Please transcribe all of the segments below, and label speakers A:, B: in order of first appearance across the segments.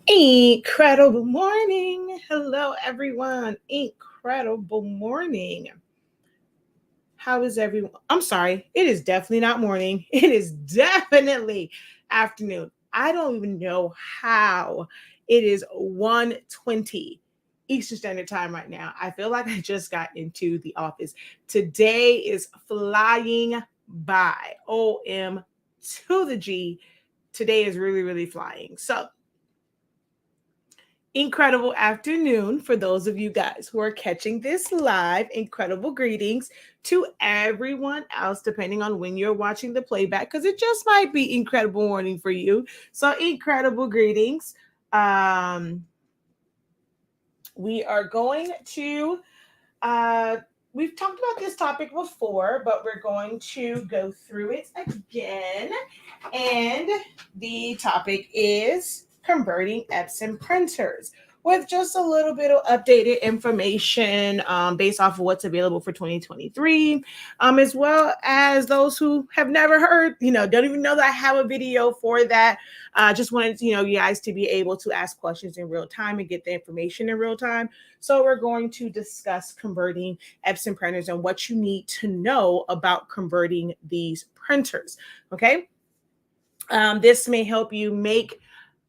A: Incredible morning. Hello, everyone. Incredible morning. How is everyone? I'm sorry. It is definitely not morning. It is definitely afternoon. I don't even know how. It is 1:20 Eastern Standard Time right now. I feel like I just got into the office. Today is flying by. OM to the G. Today is really, really flying. So, incredible afternoon for those of you guys who are catching this live. Incredible greetings to everyone else, depending on when you're watching the playback, because it just might be incredible morning for you. So, incredible greetings. Um, we are going to, uh, we've talked about this topic before, but we're going to go through it again. And the topic is converting Epson printers with just a little bit of updated information based off of what's available for 2023, as well as those who have never heard, don't even know that I have a video for that. Just wanted, you guys to be able to ask questions in real time and get the information in real time. So we're going to discuss converting Epson printers and what you need to know about converting these printers. Okay. This may help you make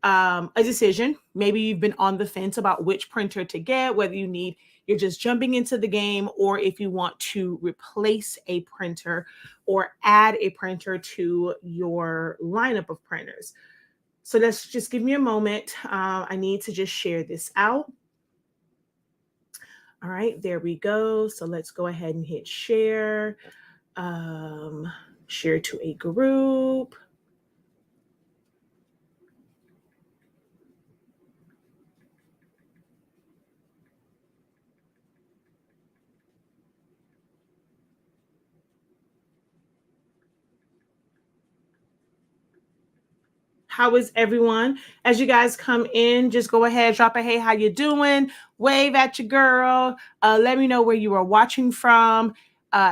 A: a decision. Maybe you've been on the fence about which printer to get, whether you're just jumping into the game, or if you want to replace a printer or add a printer to your lineup of printers. So let's just give me a moment. I need to just share this out. All right, there we go. So let's go ahead and hit share. Share to a group. How is everyone? As you guys come in, just go ahead, drop a hey, how you doing? Wave at your girl. Let me know where you are watching from.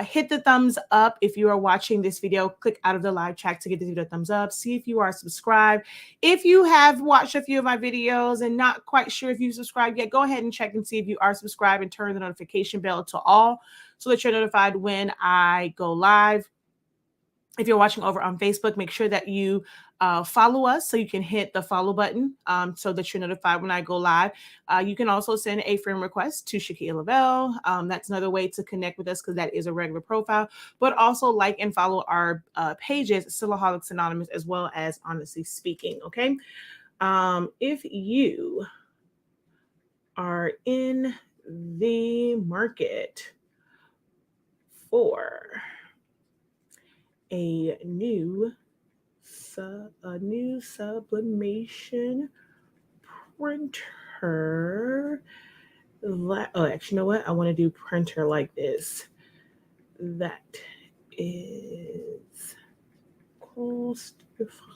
A: Hit the thumbs up if you are watching this video. Click out of the live chat to get the video thumbs up. See if you are subscribed. If you have watched a few of my videos and not quite sure if you subscribed yet, go ahead and check and see if you are subscribed and turn the notification bell to all so that you're notified when I go live. If you're watching over on Facebook, make sure that you follow us so you can hit the follow button so that you're notified when I go live. You can also send a friend request to Shakia Lavelle. That's another way to connect with us because that is a regular profile. But also like and follow our pages, Silaholics Anonymous, as well as Honestly Speaking, okay? If you are in the market for a new sublimation printer. Actually, you know what? I want to do printer like this. That is cost effective.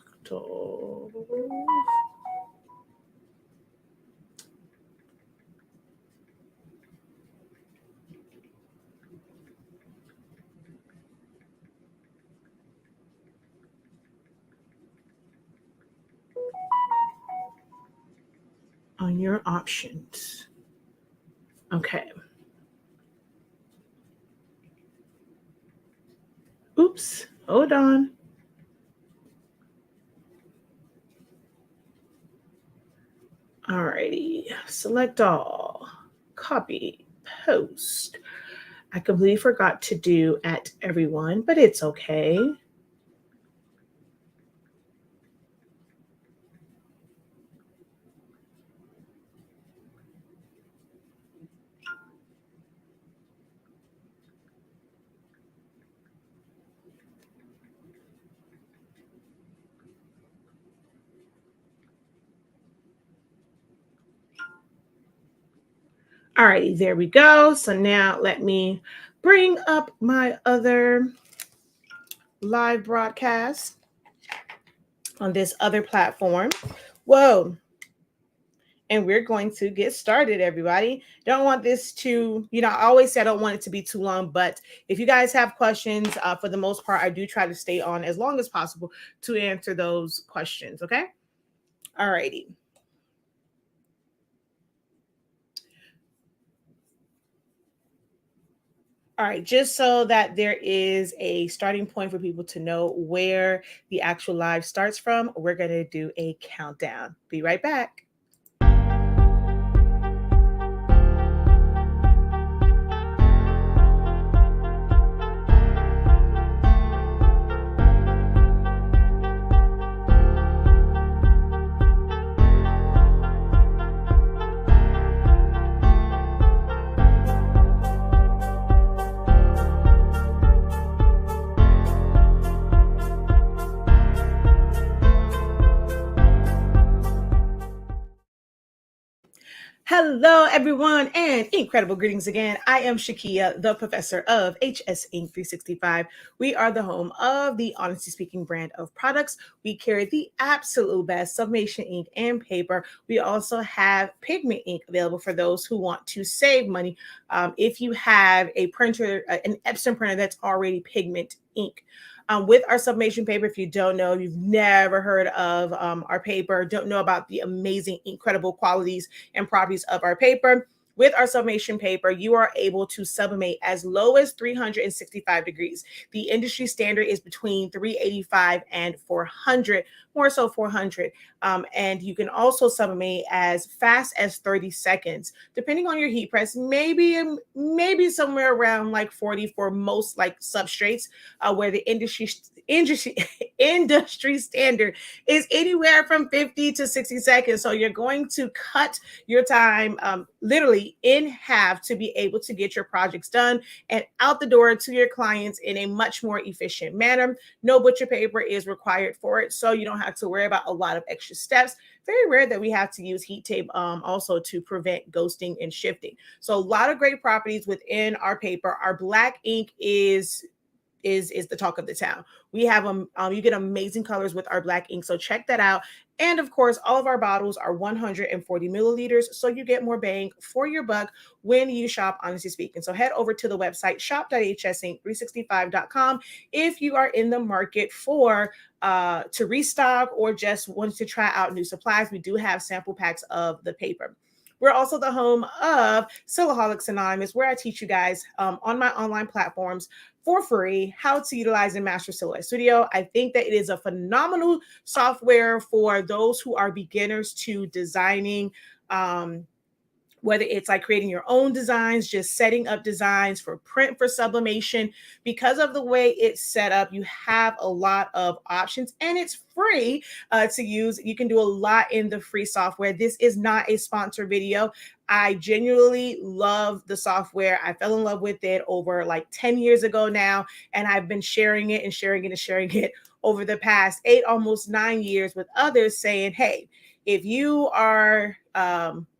A: On your options. Okay. Oops. Hold on. Alrighty. Select all. Copy. Post. I completely forgot to do at everyone, but it's okay. All righty, there we go. So now let me bring up my other live broadcast on this other platform. Whoa. and we're going to get started, everybody. Don't want this to, I always say I don't want it to be too long, but if you guys have questions, for the most part, I do try to stay on as long as possible to answer those questions, okay? All righty. All right, just so that there is a starting point for people to know where the actual live starts from, we're going to do a countdown. Be right back. Hello, everyone, and incredible greetings again. I am Shakia, the professor of HS Ink 365. We are the home of the Honesty Speaking brand of products. We carry the absolute best sublimation ink and paper. We also have pigment ink available for those who want to save money. If you have a printer, an Epson printer that's already pigment ink. With our sublimation paper, if you don't know, you've never heard of our paper, don't know about the amazing, incredible qualities and properties of our paper. With our sublimation paper, you are able to sublimate as low as 365 degrees. The industry standard is between 385 and 400, more so 400. And you can also sublimate as fast as 30 seconds, depending on your heat press, maybe somewhere around like 40 for most like substrates, where the industry standard is anywhere from 50 to 60 seconds. So you're going to cut your time literally in half to be able to get your projects done and out the door to your clients in a much more efficient manner. No butcher paper is required for it, so you don't have to worry about a lot of extra steps. Very rare that we have to use heat tape also to prevent ghosting and shifting. So a lot of great properties within our paper. Our black ink is the talk of the town. We have you get amazing colors with our black ink, so check that out. And of course, all of our bottles are 140 milliliters, so you get more bang for your buck when you shop Honestly Speaking. So head over to the website shop.hsink365.com if you are in the market for to restock or just want to try out new supplies. We do have sample packs of the paper. We're also the home of Silaholics Anonymous, where I teach you guys on my online platforms for free how to utilize and master Silhouette Studio. I think that it is a phenomenal software for those who are beginners to designing, whether it's like creating your own designs, just setting up designs for print for sublimation. Because of the way it's set up, you have a lot of options and it's free to use. You can do a lot in the free software. This is not a sponsored video. I genuinely love the software. I fell in love with it over like 10 years ago now, and I've been sharing it over the past 8, almost 9 years with others, saying, hey, if you are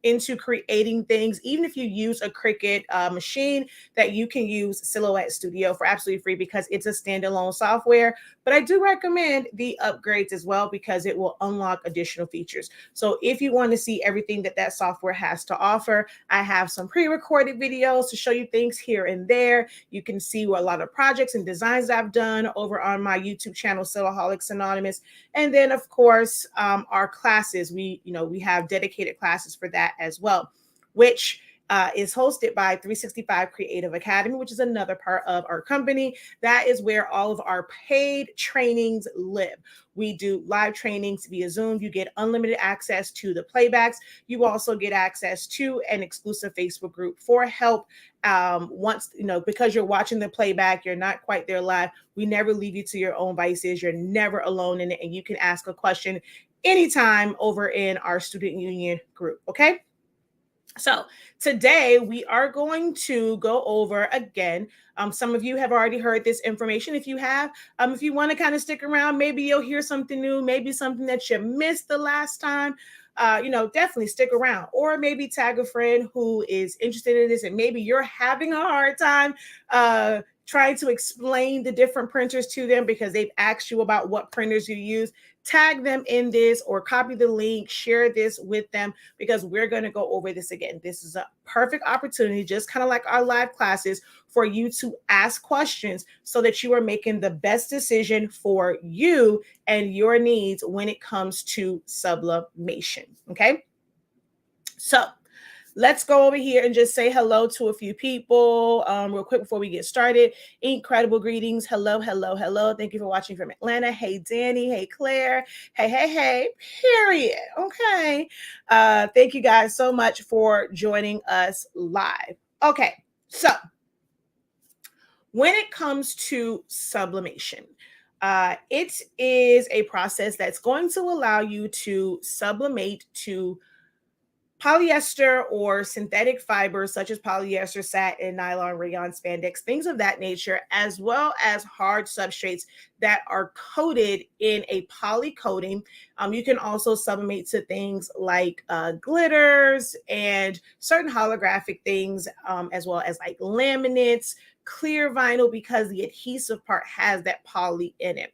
A: into creating things, even if you use a Cricut machine, that you can use Silhouette Studio for absolutely free because it's a standalone software. But I do recommend the upgrades as well because it will unlock additional features. So if you want to see everything that software has to offer, I have some pre-recorded videos to show you things here and there. You can see a lot of projects and designs I've done over on my YouTube channel, Silaholics Anonymous. And then, of course, our classes, we have dedicated classes for that as well, which is hosted by 365 Creative Academy, which is another part of our company. That is where all of our paid trainings live. We do live trainings via Zoom. You get unlimited access to the playbacks. You also get access to an exclusive Facebook group for help. Once, because you're watching the playback, you're not quite there live. We never leave you to your own vices. You're never alone in it. And you can ask a question anytime over in our student union group. Okay. So today we are going to go over again. Some of you have already heard this information. If you have, if you want to kind of stick around, maybe you'll hear something new, maybe something that you missed the last time. Definitely stick around, or maybe tag a friend who is interested in this, and maybe you're having a hard time trying to explain the different printers to them because they've asked you about what printers you use, tag them in this or copy the link, share this with them because we're going to go over this again. This is a perfect opportunity, just kind of like our live classes, for you to ask questions so that you are making the best decision for you and your needs when it comes to sublimation. Okay. So let's go over here and just say hello to a few people real quick before we get started. Incredible greetings. Hello, hello, hello. Thank you for watching from Atlanta. Hey, Danny. Hey, Claire. Hey, hey, hey. Period. Okay. Thank you guys so much for joining us live. Okay. So when it comes to sublimation, it is a process that's going to allow you to sublimate to polyester or synthetic fibers such as polyester, satin, nylon, rayon, spandex, things of that nature, as well as hard substrates that are coated in a poly coating. You can also sublimate to things like glitters and certain holographic things, as well as like laminates, clear vinyl, because the adhesive part has that poly in it.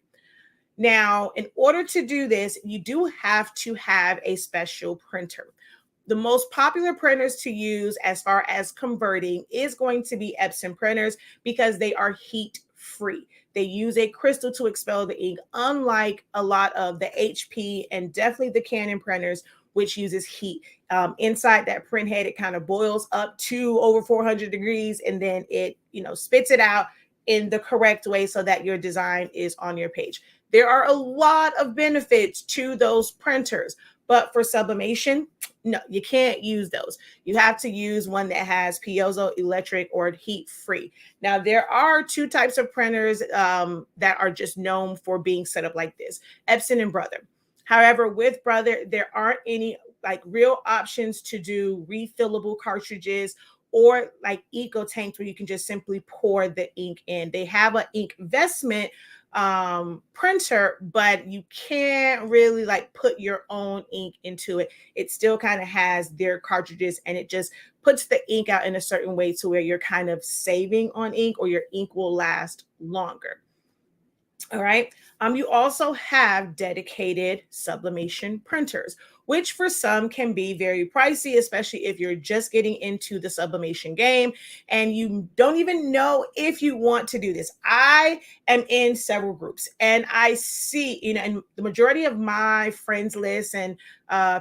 A: Now, in order to do this, you do have to have a special printer. The most popular printers to use as far as converting is going to be Epson printers because they are heat free. They use a crystal to expel the ink, unlike a lot of the HP and definitely the Canon printers, which uses heat. Inside that print head, it kind of boils up to over 400 degrees, and then it, spits it out in the correct way so that your design is on your page. There are a lot of benefits to those printers, but for sublimation, no, you can't use those. You have to use one that has piezo, electric, or heat free. Now, there are two types of printers that are just known for being set up like this, Epson and Brother. However, with Brother, there aren't any like real options to do refillable cartridges or like EcoTank where you can just simply pour the ink in. They have an ink investment printer, but you can't really like put your own ink into it. It still kind of has their cartridges, and it just puts the ink out in a certain way to where you're kind of saving on ink, or your ink will last longer. All right. You also have dedicated sublimation printers, which for some can be very pricey, especially if you're just getting into the sublimation game and you don't even know if you want to do this. I am in several groups and I see, and the majority of my friends list and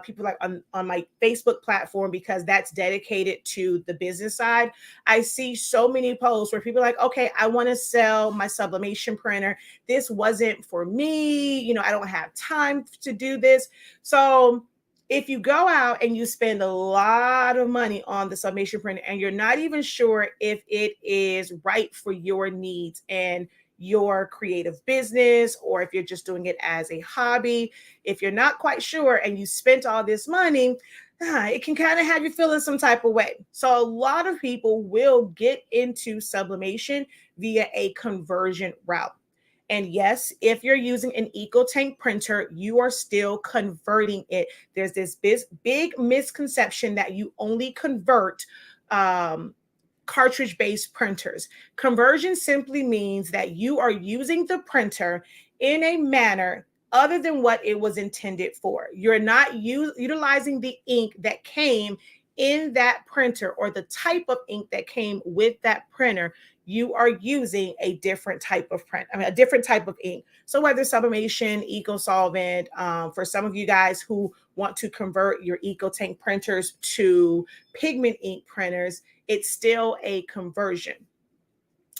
A: people like on my Facebook platform, because that's dedicated to the business side, I see so many posts where people are like, okay, I want to sell my sublimation printer. This wasn't for me. I don't have time to do this. So if you go out and you spend a lot of money on the sublimation printer and you're not even sure if it is right for your needs and your creative business, or if you're just doing it as a hobby, if you're not quite sure and you spent all this money, it can kind of have you feeling some type of way. So a lot of people will get into sublimation via a conversion route. And yes, if you're using an EcoTank printer, you are still converting it. There's this big misconception that you only convert cartridge-based printers. Conversion simply means that you are using the printer in a manner other than what it was intended for. You're not utilizing the ink that came in that printer or the type of ink that came with that printer. You are using a different type of a different type of ink. So whether sublimation, eco solvent, for some of you guys who want to convert your EcoTank printers to pigment ink printers, it's still a conversion.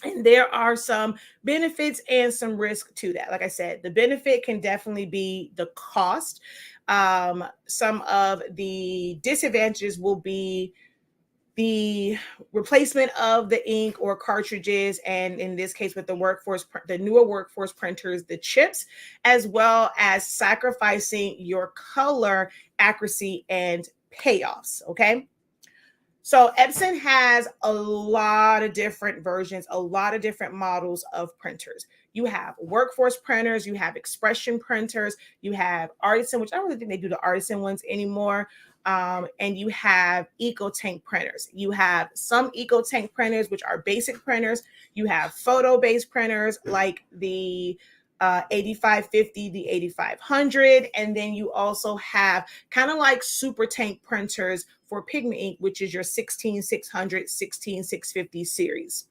A: And there are some benefits and some risk to that. Like I said, the benefit can definitely be the cost. Some of the disadvantages will be the replacement of the ink or cartridges, and in this case with the newer workforce printers, the chips, as well as sacrificing your color accuracy and payoffs. Okay. So Epson has a lot of different versions, a lot of different models of printers. You have workforce printers, you have expression printers, you have artisan, which I don't really think they do the artisan ones anymore. and you have EcoTank printers. You have some EcoTank printers, which are basic printers. You have photo-based printers like the 8550, the 8500, and then you also have kind of like super tank printers for pigment ink, which is your 16600, 16650 series.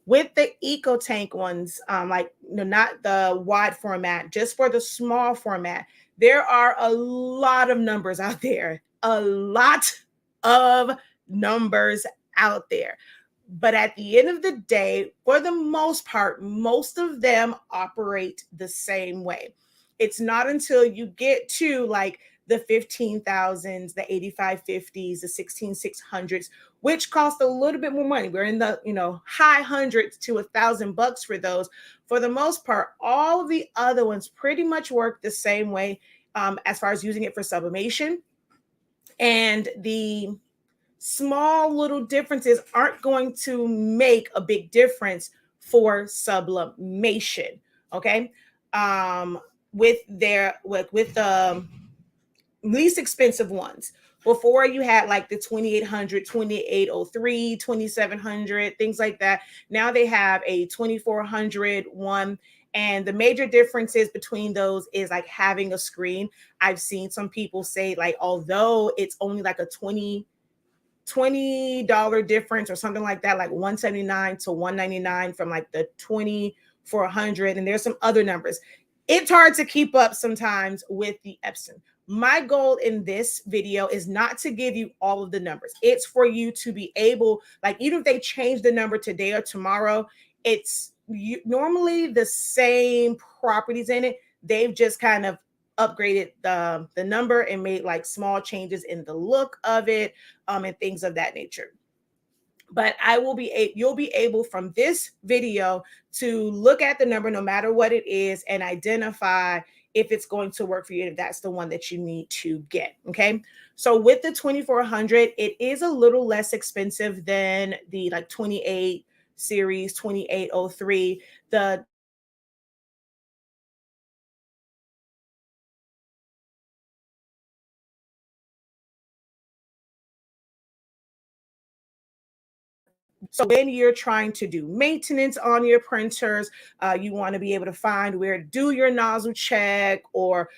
A: With the EcoTank ones, not the wide format, just for the small format, there are a lot of numbers out there, a lot of numbers out there. But at the end of the day, for the most part, most of them operate the same way. It's not until you get to like the 15,000s, the 8550s, the 16600s, which cost a little bit more money. We're in the high hundreds to $1,000 for those. For the most part, all of the other ones pretty much work the same way as far as using it for sublimation. And the small little differences aren't going to make a big difference for sublimation. Okay. With the least expensive ones. Before you had like the 2800, 2803, 2700, things like that. Now they have a 2400 one. And the major differences between those is like having a screen. I've seen some people say like, although it's only like a $20 difference or something like that, like 179 to 199 from like the 2400, and there's some other numbers. It's hard to keep up sometimes with the Epson. My goal in this video is not to give you all of the numbers. It's for you to be able, like, even if they change the number today or tomorrow, it's normally the same properties in it. They've just kind of upgraded the number and made like small changes in the look of it, and things of that nature. But you'll be able from this video to look at the number no matter what it is and identify if it's going to work for you, and if that's the one that you need to get. Okay. So with the 2400, it is a little less expensive than the like 28 series, 2803. So when you're trying to do maintenance on your printers, you want to be able to find where to do your nozzle check, or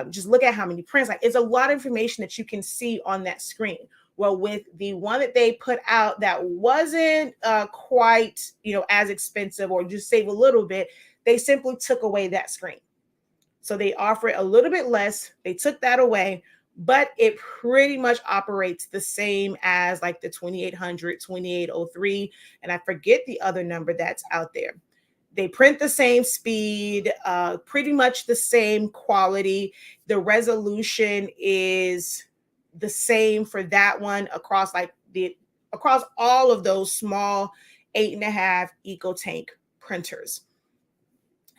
A: just look at how many prints. Like, it's a lot of information that you can see on that screen. Well, with the one that they put out that wasn't quite, as expensive, or just save a little bit, they simply took away that screen. So they offer it a little bit less. They took that away, but it pretty much operates the same as like the 2800, 2803, and I forget the other number that's out there. They print the same speed, pretty much the same quality. The resolution is the same for that one across all of those small 8.5 EcoTank printers.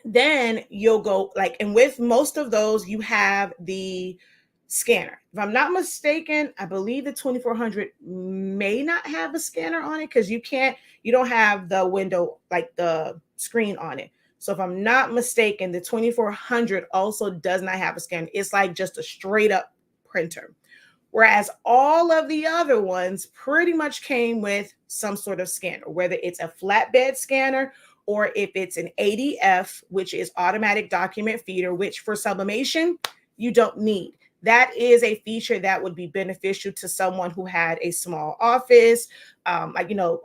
A: Then you'll go and with most of those, you have the scanner. If I'm not mistaken, I believe the 2400 may not have a scanner on it, because you don't have the window, like the screen on it. So if I'm not mistaken, the 2400 also does not have a scanner. It's like just a straight up printer. Whereas all of the other ones pretty much came with some sort of scanner, whether it's a flatbed scanner or if it's an ADF, which is automatic document feeder, which for sublimation, you don't need. That is a feature that would be beneficial to someone who had a small office, like in your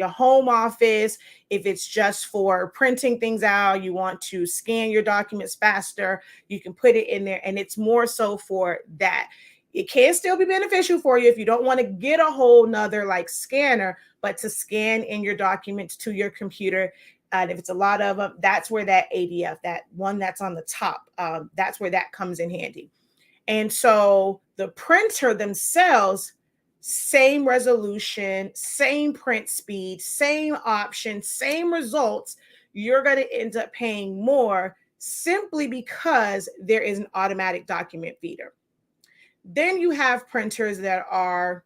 A: home office. If it's just for printing things out, you want to scan your documents faster, you can put it in there, and it's more so for that. It can still be beneficial for you if you don't want to get a whole nother like scanner, but to scan in your documents to your computer. And if it's a lot of them, that's where that ADF, that one that's on the top, that's where that comes in handy. And so the printer themselves, same resolution, same print speed, same option, same results. You're going to end up paying more simply because there is an automatic document feeder. Then you have printers that are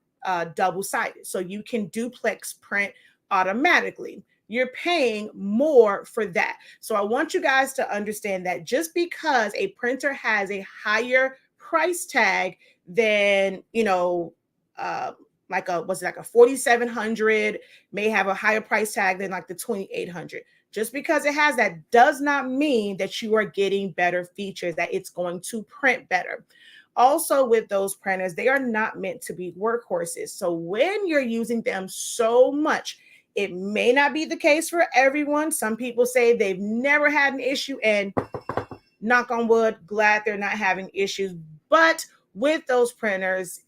A: double-sided, so you can duplex print automatically. you're paying more for that. So I want you guys to understand that just because a printer has a higher price tag than, like a 4700 may have a higher price tag than like the 2800. Just because it has that does not mean that you are getting better features, that it's going to print better. Also, with those printers, they are not meant to be workhorses. So when you're using them so much, it may not be the case for everyone. Some people say they've never had an issue, and knock on wood, glad they're not having issues. But with those printers,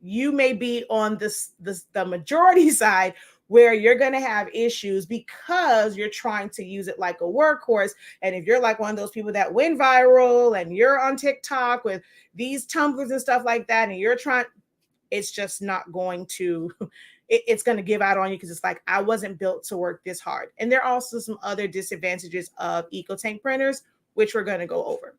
A: you may be on the majority side where you're going to have issues because you're trying to use it like a workhorse. And if you're like one of those people that went viral and you're on TikTok with these tumblers and stuff like that, and you're trying, it's just not going to, it's going to give out on you because it's like, I wasn't built to work this hard. And there are also some other disadvantages of EcoTank printers, which we're going to go over.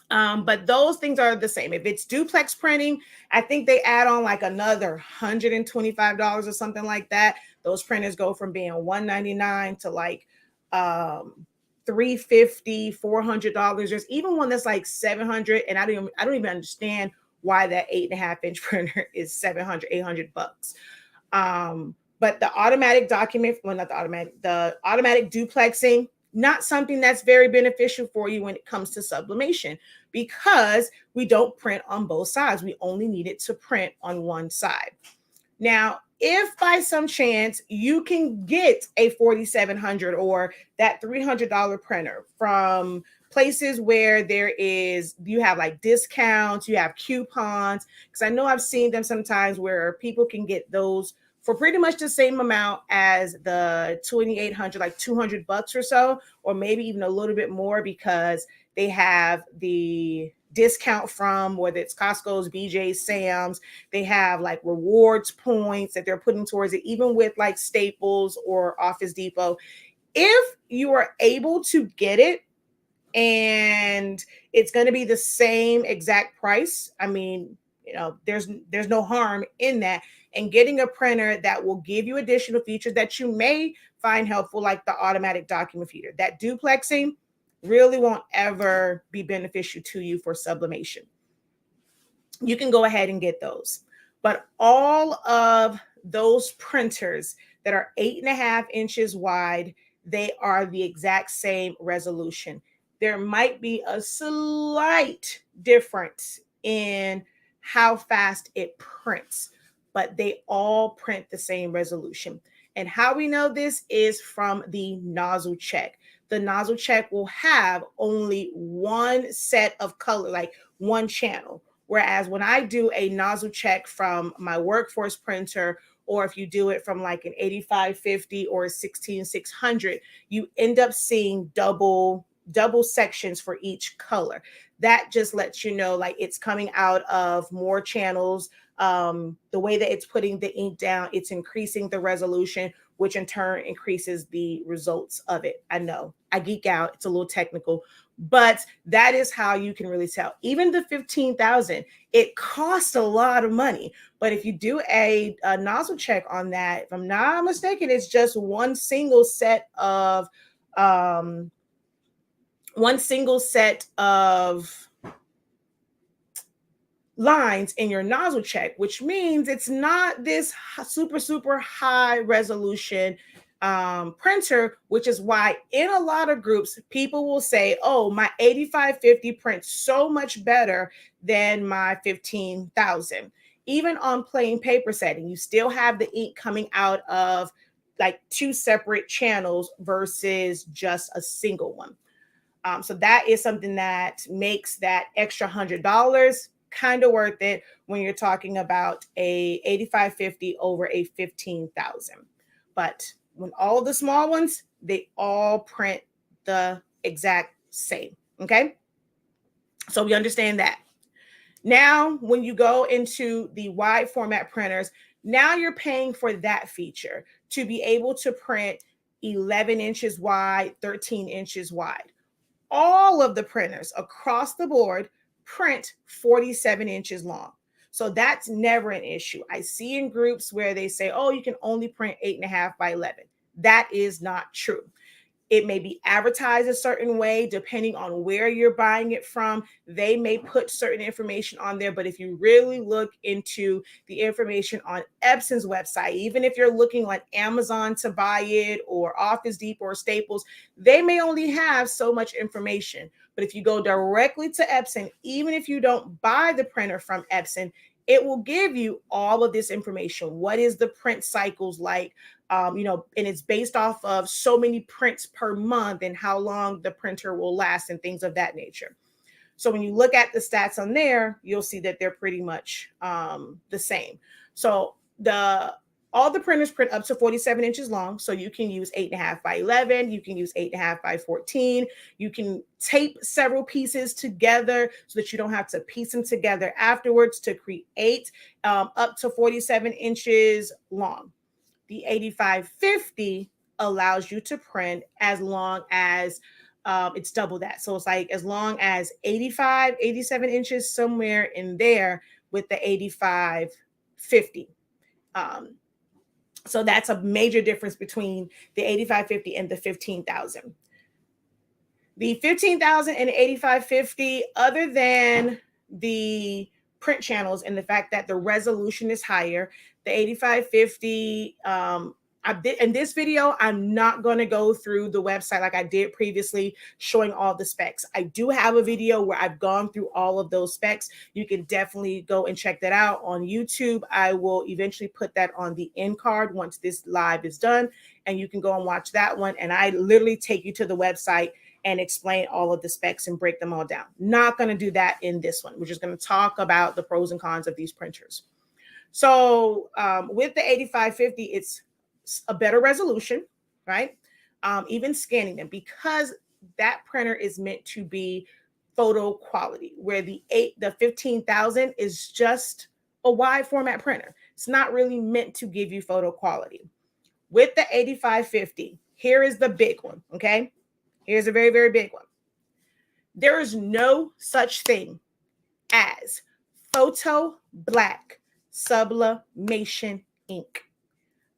A: But those things are the same. If it's duplex printing, I think they add on like another $125 or something like that. Those printers go from being $199 to like $350, $400. There's even one that's like $700, and I don't even understand why that 8.5-inch printer is $700, $800. But the automatic document, well, not the automatic duplexing, not something that's very beneficial for you when it comes to sublimation, because we don't print on both sides. We only need it to print on one side. Now, if by some chance you can get a 4700 or that $300 printer from places where you have like discounts, you have coupons, because I know I've seen them sometimes where people can get those for pretty much the same amount as the 2800, like $200 or so, or maybe even a little bit more, because they have the discount from whether it's Costco's, BJ's, Sam's. They have like rewards points that they're putting towards it, even with like Staples or Office Depot. If you are able to get it and it's going to be the same exact price, I mean, there's no harm in that. And getting a printer that will give you additional features that you may find helpful, like the automatic document feeder. That duplexing really won't ever be beneficial to you for sublimation. You can go ahead and get those. But all of those printers that are 8.5 inches wide, they are the exact same resolution. There might be a slight difference in how fast it prints, but they all print the same resolution. And how we know this is from the nozzle check. The nozzle check will have only one set of color, like one channel. Whereas when I do a nozzle check from my workforce printer, or if you do it from like an 8550 or a 16600, you end up seeing double sections for each color. That just lets you know like it's coming out of more channels. The way that it's putting the ink down, it's increasing the resolution, which in turn increases the results of it. I know I geek out. It's a little technical, but that is how you can really tell. Even the 15,000, it costs a lot of money. But if you do a nozzle check on that, if I'm not mistaken, it's just one single set of lines in your nozzle check, which means it's not this super high resolution printer, which is why in a lot of groups, people will say, oh, my 8550 prints so much better than my 15,000. Even on plain paper setting, you still have the ink coming out of like two separate channels versus just a single one. So that is something that makes that extra $100 kind of worth it when you're talking about a 8550 over a 15,000. But when all the small ones, they all print the exact same. Okay. So we understand that. Now, when you go into the wide format printers, now you're paying for that feature to be able to print 11 inches wide, 13 inches wide. All of the printers across the board print 47 inches long. So that's never an issue. I see in groups where they say, oh, you can only print 8.5 by 11. That is not true. It may be advertised a certain way depending on where you're buying it from. They may put certain information on there, but if you really look into the information on Epson's website, even if you're looking on Amazon to buy it or Office Depot or Staples, they may only have so much information. But if you go directly to Epson, even if you don't buy the printer from Epson, it will give you all of this information. What is the print cycles like? And it's based off of so many prints per month and how long the printer will last and things of that nature. So when you look at the stats on there, you'll see that they're pretty much the same. So all the printers print up to 47 inches long. So you can use 8.5 by 11. You can use 8.5 by 14. You can tape several pieces together so that you don't have to piece them together afterwards to create up to 47 inches long. The 8550 allows you to print as long as it's double that. So it's like as long as 85, 87 inches, somewhere in there with the 8550. So that's a major difference between the 8550 and the 15,000. The 15,000 and the 8550, other than the print channels and the fact that the resolution is higher, the 8550, in this video, I'm not going to go through the website like I did previously, showing all the specs. I do have a video where I've gone through all of those specs. You can definitely go and check that out on YouTube. I will eventually put that on the end card once this live is done, and you can go and watch that one. And I literally take you to the website and explain all of the specs and break them all down. Not going to do that in this one. We're just going to talk about the pros and cons of these printers. So with the 8550, it's a better resolution, right? Even scanning them, because that printer is meant to be photo quality, where the 15,000 is just a wide format printer. It's not really meant to give you photo quality. With the 8550, here is the big one, okay? Here's a very, very big one. There is no such thing as photo black sublimation ink.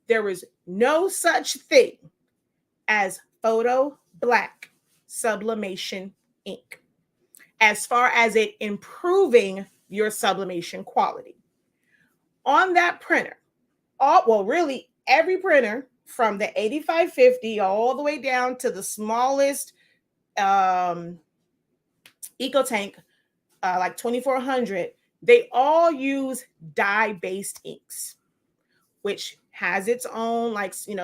A: There is no such thing as photo black sublimation ink as far as it improving your sublimation quality. On that printer, really every printer from the 8550 all the way down to the smallest EcoTank, like 2400, they all use dye-based inks, which has its own,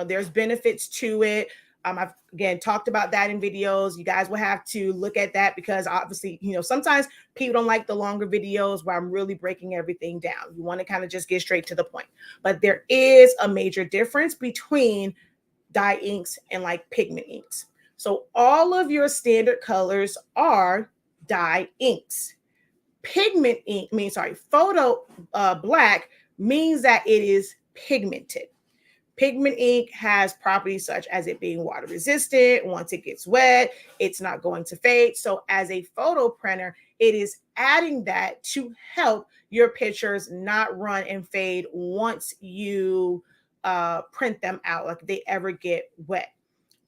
A: there's benefits to it. I've, again, talked about that in videos. You guys will have to look at that because obviously, sometimes people don't like the longer videos where I'm really breaking everything down. You want to kind of just get straight to the point. But there is a major difference between dye inks and like pigment inks. So all of your standard colors are dye inks. Pigment ink photo black means that it is pigmented. Pigment ink has properties such as it being water resistant. Once it gets wet, it's not going to fade. So as a photo printer, it is adding that to help your pictures not run and fade once you print them out, like if they ever get wet.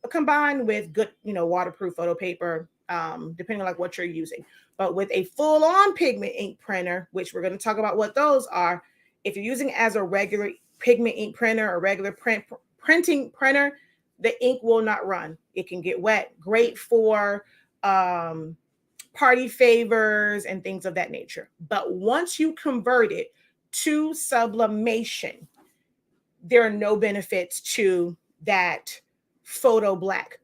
A: Combined with good, waterproof photo paper, depending on like what you're using. But with a full-on pigment ink printer, which we're going to talk about what those are, if you're using it as a regular pigment ink printer or regular printing printer, the ink will not run. It can get wet. Great for party favors and things of that nature. But once you convert it to sublimation, there are no benefits to that photo black,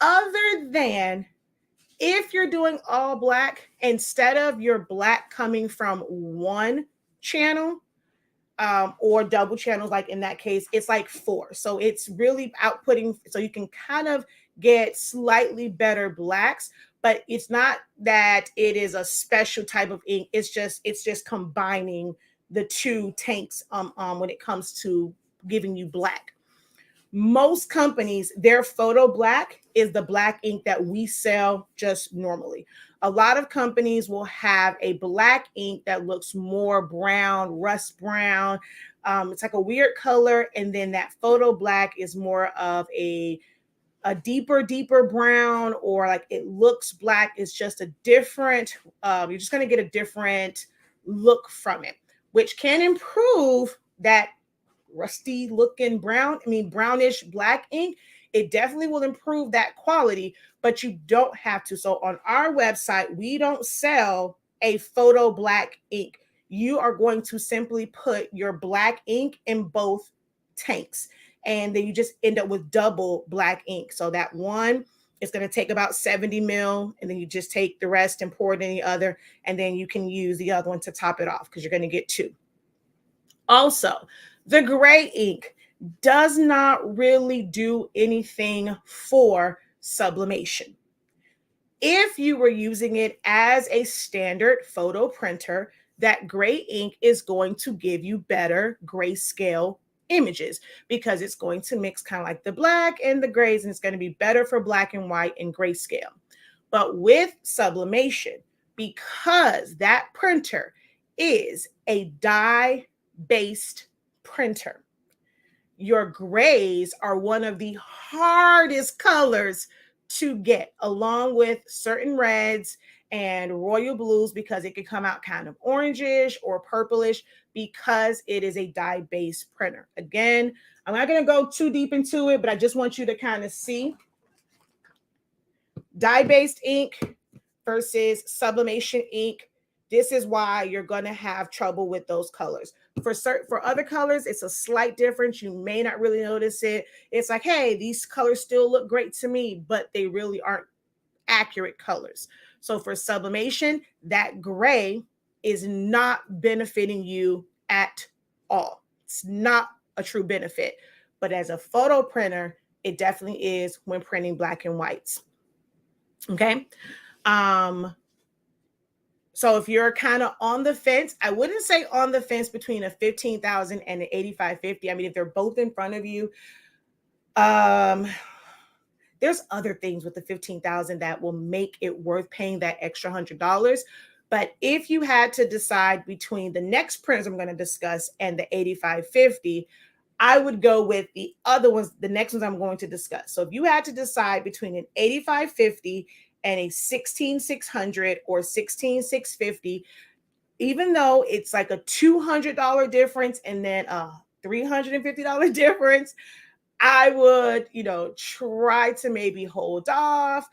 A: other than if you're doing all black, instead of your black coming from one channel or double channels, like in that case, it's like 4. So it's really outputting, so you can kind of get slightly better blacks, but it's not that it is a special type of ink. It's just combining the two tanks when it comes to giving you black. Most companies, their photo black is the black ink that we sell just normally. A lot of companies will have a black ink that looks more brown, rust brown. It's like a weird color. And then that photo black is more of a deeper brown, or like it looks black. It's just a different, you're just going to get a different look from it, which can improve that rusty looking brownish black ink. It definitely will improve that quality, but you don't have to. So on our website, we don't sell a photo black ink. You are going to simply put your black ink in both tanks, and then you just end up with double black ink. So that one is going to take about 70 mil, and then you just take the rest and pour it in the other, and then you can use the other one to top it off because you're going to get two. Also, the gray ink does not really do anything for sublimation. If you were using it as a standard photo printer, that gray ink is going to give you better grayscale images because it's going to mix kind of like the black and the grays, and it's going to be better for black and white and grayscale. But with sublimation, because that printer is a dye-based printer, your grays are one of the hardest colors to get, along with certain reds and royal blues, because it can come out kind of orangish or purplish because it is a dye-based printer. Again, I'm not going to go too deep into it, but I just want you to kind of see dye-based ink versus sublimation ink. This is why you're going to have trouble with those colors. For other colors, it's a slight difference. You may not really notice it. It's like, hey, these colors still look great to me, but they really aren't accurate colors. So for sublimation, that gray is not benefiting you at all. It's not a true benefit. But as a photo printer, it definitely is when printing black and whites. Okay. So if you're kind of on the fence, I wouldn't say on the fence between a 15,000 and an 8550. I mean, if they're both in front of you, there's other things with the 15,000 that will make it worth paying that extra $100. But if you had to decide between the next printers I'm going to discuss and the 8550, I would go with the other ones, the next ones I'm going to discuss. So if you had to decide between an 8550 and a 16600 or 16650, even though it's like a $200 difference and then a $350 difference, I would, try to maybe hold off,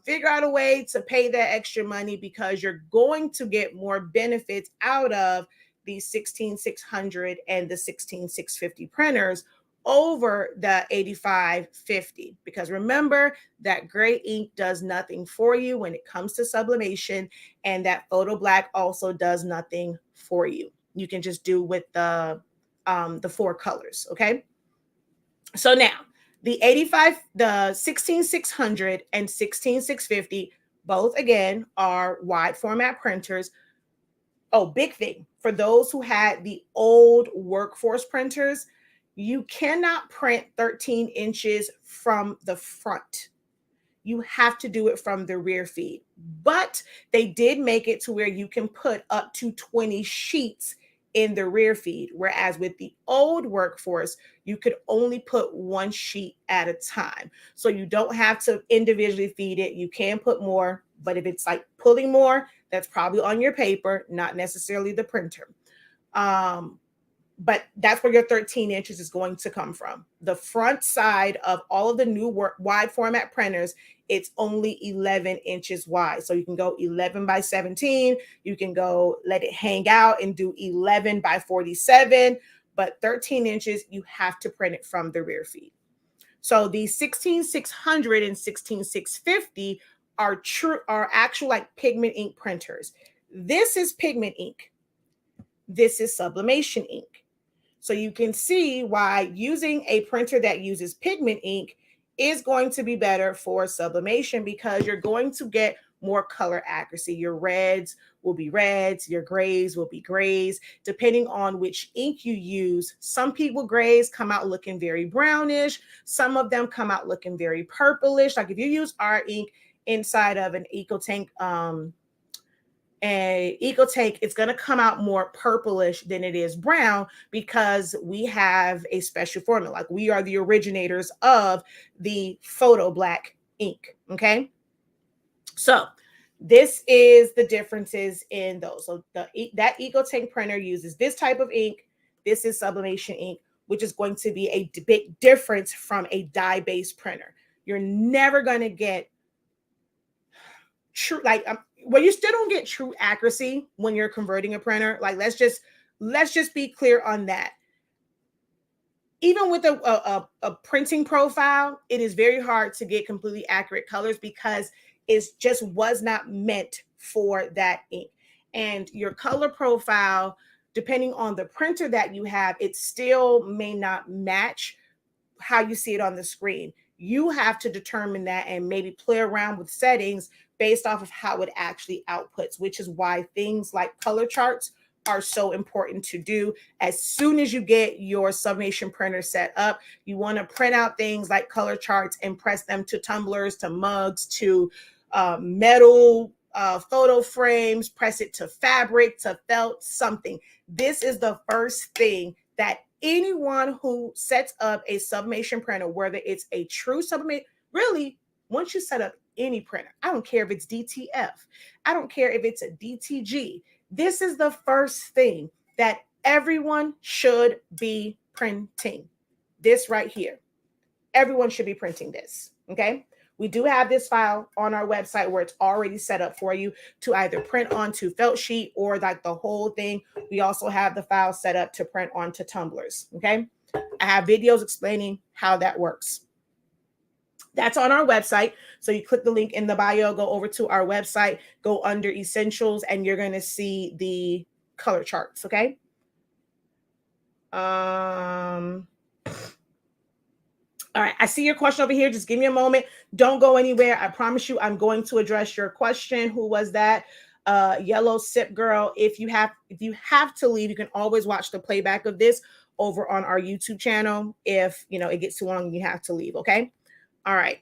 A: figure out a way to pay that extra money, because you're going to get more benefits out of the 16600 and the 16650 printers over the 8550. Because remember, that gray ink does nothing for you when it comes to sublimation, and that photo black also does nothing for you. You can just do with the 4 colors, okay? So now the 16600 and 16650, both again are wide format printers. Oh, big thing for those who had the old workforce printers, you cannot print 13 inches from the front. You have to do it from the rear feed. But they did make it to where you can put up to 20 sheets in the rear feed, whereas with the old workforce, you could only put 1 sheet at a time. So you don't have to individually feed it. You can put more, but if it's like pulling more, that's probably on your paper, not necessarily the printer. But that's where your 13 inches is going to come from. The front side of all of the new wide format printers, it's only 11 inches wide. So you can go 11 by 17. You can go let it hang out and do 11 by 47. But 13 inches, you have to print it from the rear feed. So the 16600 and 16650 are actual like pigment ink printers. This is pigment ink. This is sublimation ink. So you can see why using a printer that uses pigment ink is going to be better for sublimation, because you're going to get more color accuracy. Your reds will be reds, your grays will be grays, depending on which ink you use. Some people grays come out looking very brownish. Some of them come out looking very purplish. Like if you use our ink inside of an EcoTank, it's going to come out more purplish than it is brown because we have a special formula. Like we are the originators of the photo black ink. Okay. So this is the differences in those. So that EcoTank printer uses this type of ink. This is sublimation ink, which is going to be a big difference from a dye-based printer. You're never going to get true, well, you still don't get true accuracy when you're converting a printer. Like, let's just be clear on that. Even with a printing profile, it is very hard to get completely accurate colors because it just was not meant for that ink. And your color profile, depending on the printer that you have, it still may not match how you see it on the screen. You have to determine that and maybe play around with settings based off of how it actually outputs, which is why things like color charts are so important to do. As soon as you get your sublimation printer set up, you want to print out things like color charts and press them to tumblers, to mugs, to metal photo frames, press it to fabric, to felt, something. This is the first thing that anyone who sets up a sublimation printer, whether it's a true sublimation, really, once you set up any printer, I don't care if it's DTF, I don't care if it's a DTG, this is the first thing that everyone should be printing. This right here. Everyone should be printing this, okay? We do have this file on our website where it's already set up for you to either print onto felt sheet or like the whole thing. We also have the file set up to print onto tumblers, okay? I have videos explaining how that works. That's on our website. So you click the link in the bio, go over to our website, go under essentials, and you're going to see the color charts, okay? All right, I see your question over here. Just give me a moment. Don't go anywhere. I promise you I'm going to address your question. Who was that? Yellow Sip Girl. If you have to leave, you can always watch the playback of this over on our YouTube channel. If it gets too long and you have to leave, okay? All right.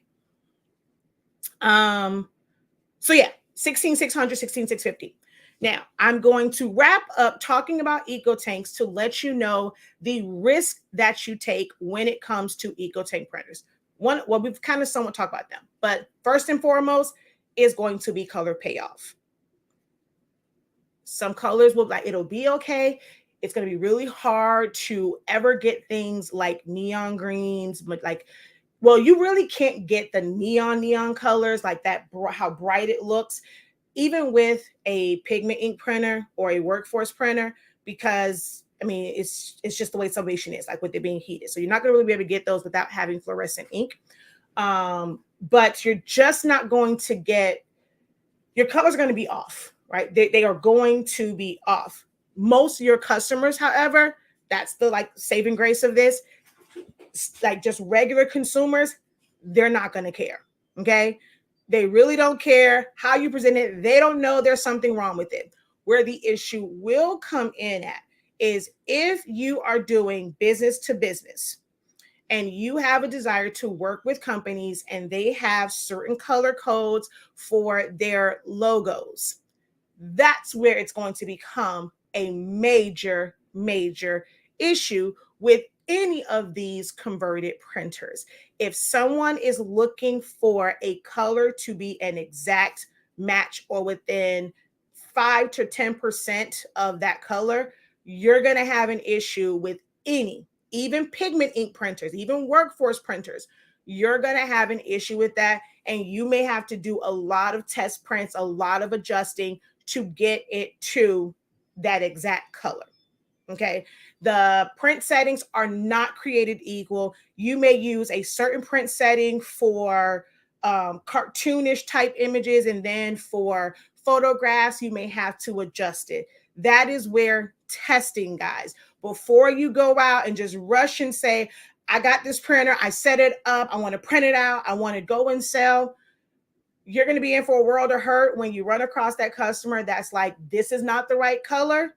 A: So yeah, 16,600, 16,650. Now, I'm going to wrap up talking about EcoTanks to let you know the risk that you take when it comes to EcoTank printers. Well, we've kind of somewhat talked about them, but first and foremost is going to be color payoff. Some colors it'll be okay. It's going to be really hard to ever get things like neon greens, but you really can't get the neon colors like that, how bright it looks, even with a pigment ink printer or a workforce printer, because it's just the way sublimation is, like with it being heated. So you're not going to really be able to get those without having fluorescent ink. But you're just not going to get, your colors are going to be off, right? They are going to be off. Most of your customers, however, that's the saving grace of this, just regular consumers, they're not going to care. Okay. They really don't care how you present it. They don't know there's something wrong with it. Where the issue will come in at is if you are doing business to business and you have a desire to work with companies and they have certain color codes for their logos, that's where it's going to become a major issue with any of these converted printers. If someone is looking for a color to be an exact match or within 5 to 10% of that color, you're going to have an issue with even pigment ink printers, even workforce printers. You're going to have an issue with that. And you may have to do a lot of test prints, a lot of adjusting to get it to that exact color. Okay, the print settings are not created equal. You may use a certain print setting for cartoonish type images, and then for photographs, you may have to adjust it. That is where testing, guys, before you go out and just rush and say, I got this printer, I set it up, I want to print it out, I want to go and sell. you're going to be in for a world of hurt when you run across that customer that's like, this is not the right color.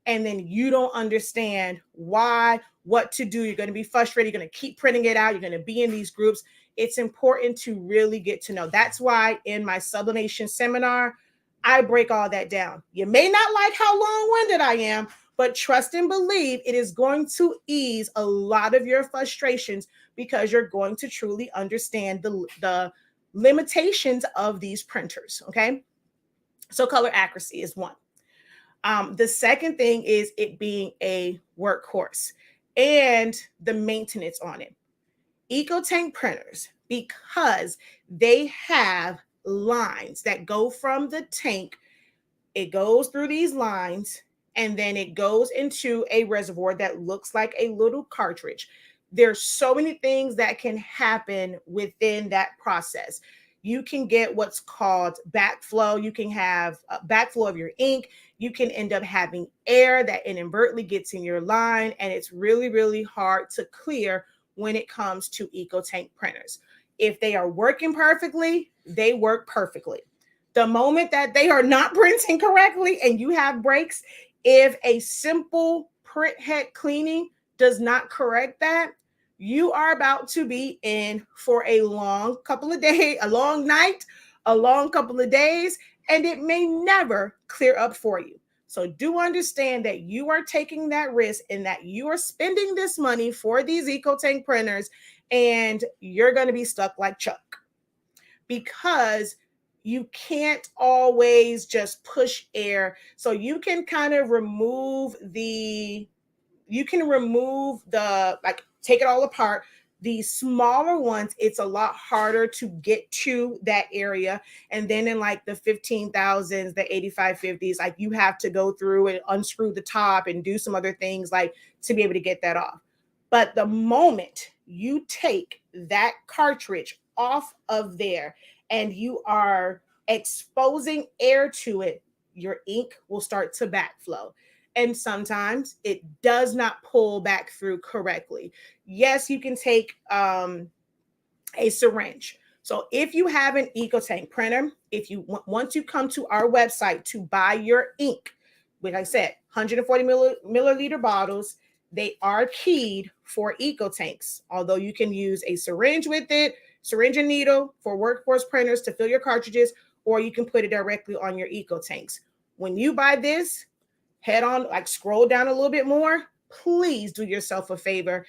A: And then you don't understand why, what to do. You're going to be frustrated. You're going to keep printing it out. You're going to be in these groups. It's important to really get to know. That's why in my sublimation seminar, I break all that down. You may not like how long-winded I am, but trust and believe it is going to ease a lot of your frustrations because you're going to truly understand the limitations of these printers, okay? So color accuracy is one. The second thing is it being a workhorse and the maintenance on it. EcoTank printers, because they have lines that go from the tank, it goes through these lines and then it goes into a reservoir that looks like a little cartridge. There's so many things that can happen within that process. You can get what's called backflow. You can have backflow of your ink. You can end up having air that inadvertently gets in your line, and it's really, really hard to clear when it comes to EcoTank printers. If they are working perfectly, they work perfectly. The moment that they are not printing correctly and you have breaks, if a simple print head cleaning does not correct that, you are about to be in for a long couple of days, a long night, a long couple of days, and it may never clear up for you. So do understand that you are taking that risk and that you are spending this money for these EcoTank printers, and you're going to be stuck like Chuck because you can't always just push air. So you can kind of remove the, like take it all apart. The smaller ones, it's a lot harder to get to that area. And then in like the 15,000s, the 8550s, like you have to go through and unscrew the top and do some other things like to be able to get that off. But the moment you take that cartridge off of there and you are exposing air to it, your ink will start to backflow. And sometimes it does not pull back through correctly. Yes, you can take a syringe. So if you have an EcoTank printer, once you come to our website to buy your ink, like I said, 140 milliliter bottles, they are keyed for EcoTanks. Although you can use a syringe with it, syringe and needle for workhorse printers to fill your cartridges, or you can put it directly on your EcoTanks. When you buy this, head on, like scroll down a little bit more. Please do yourself a favor.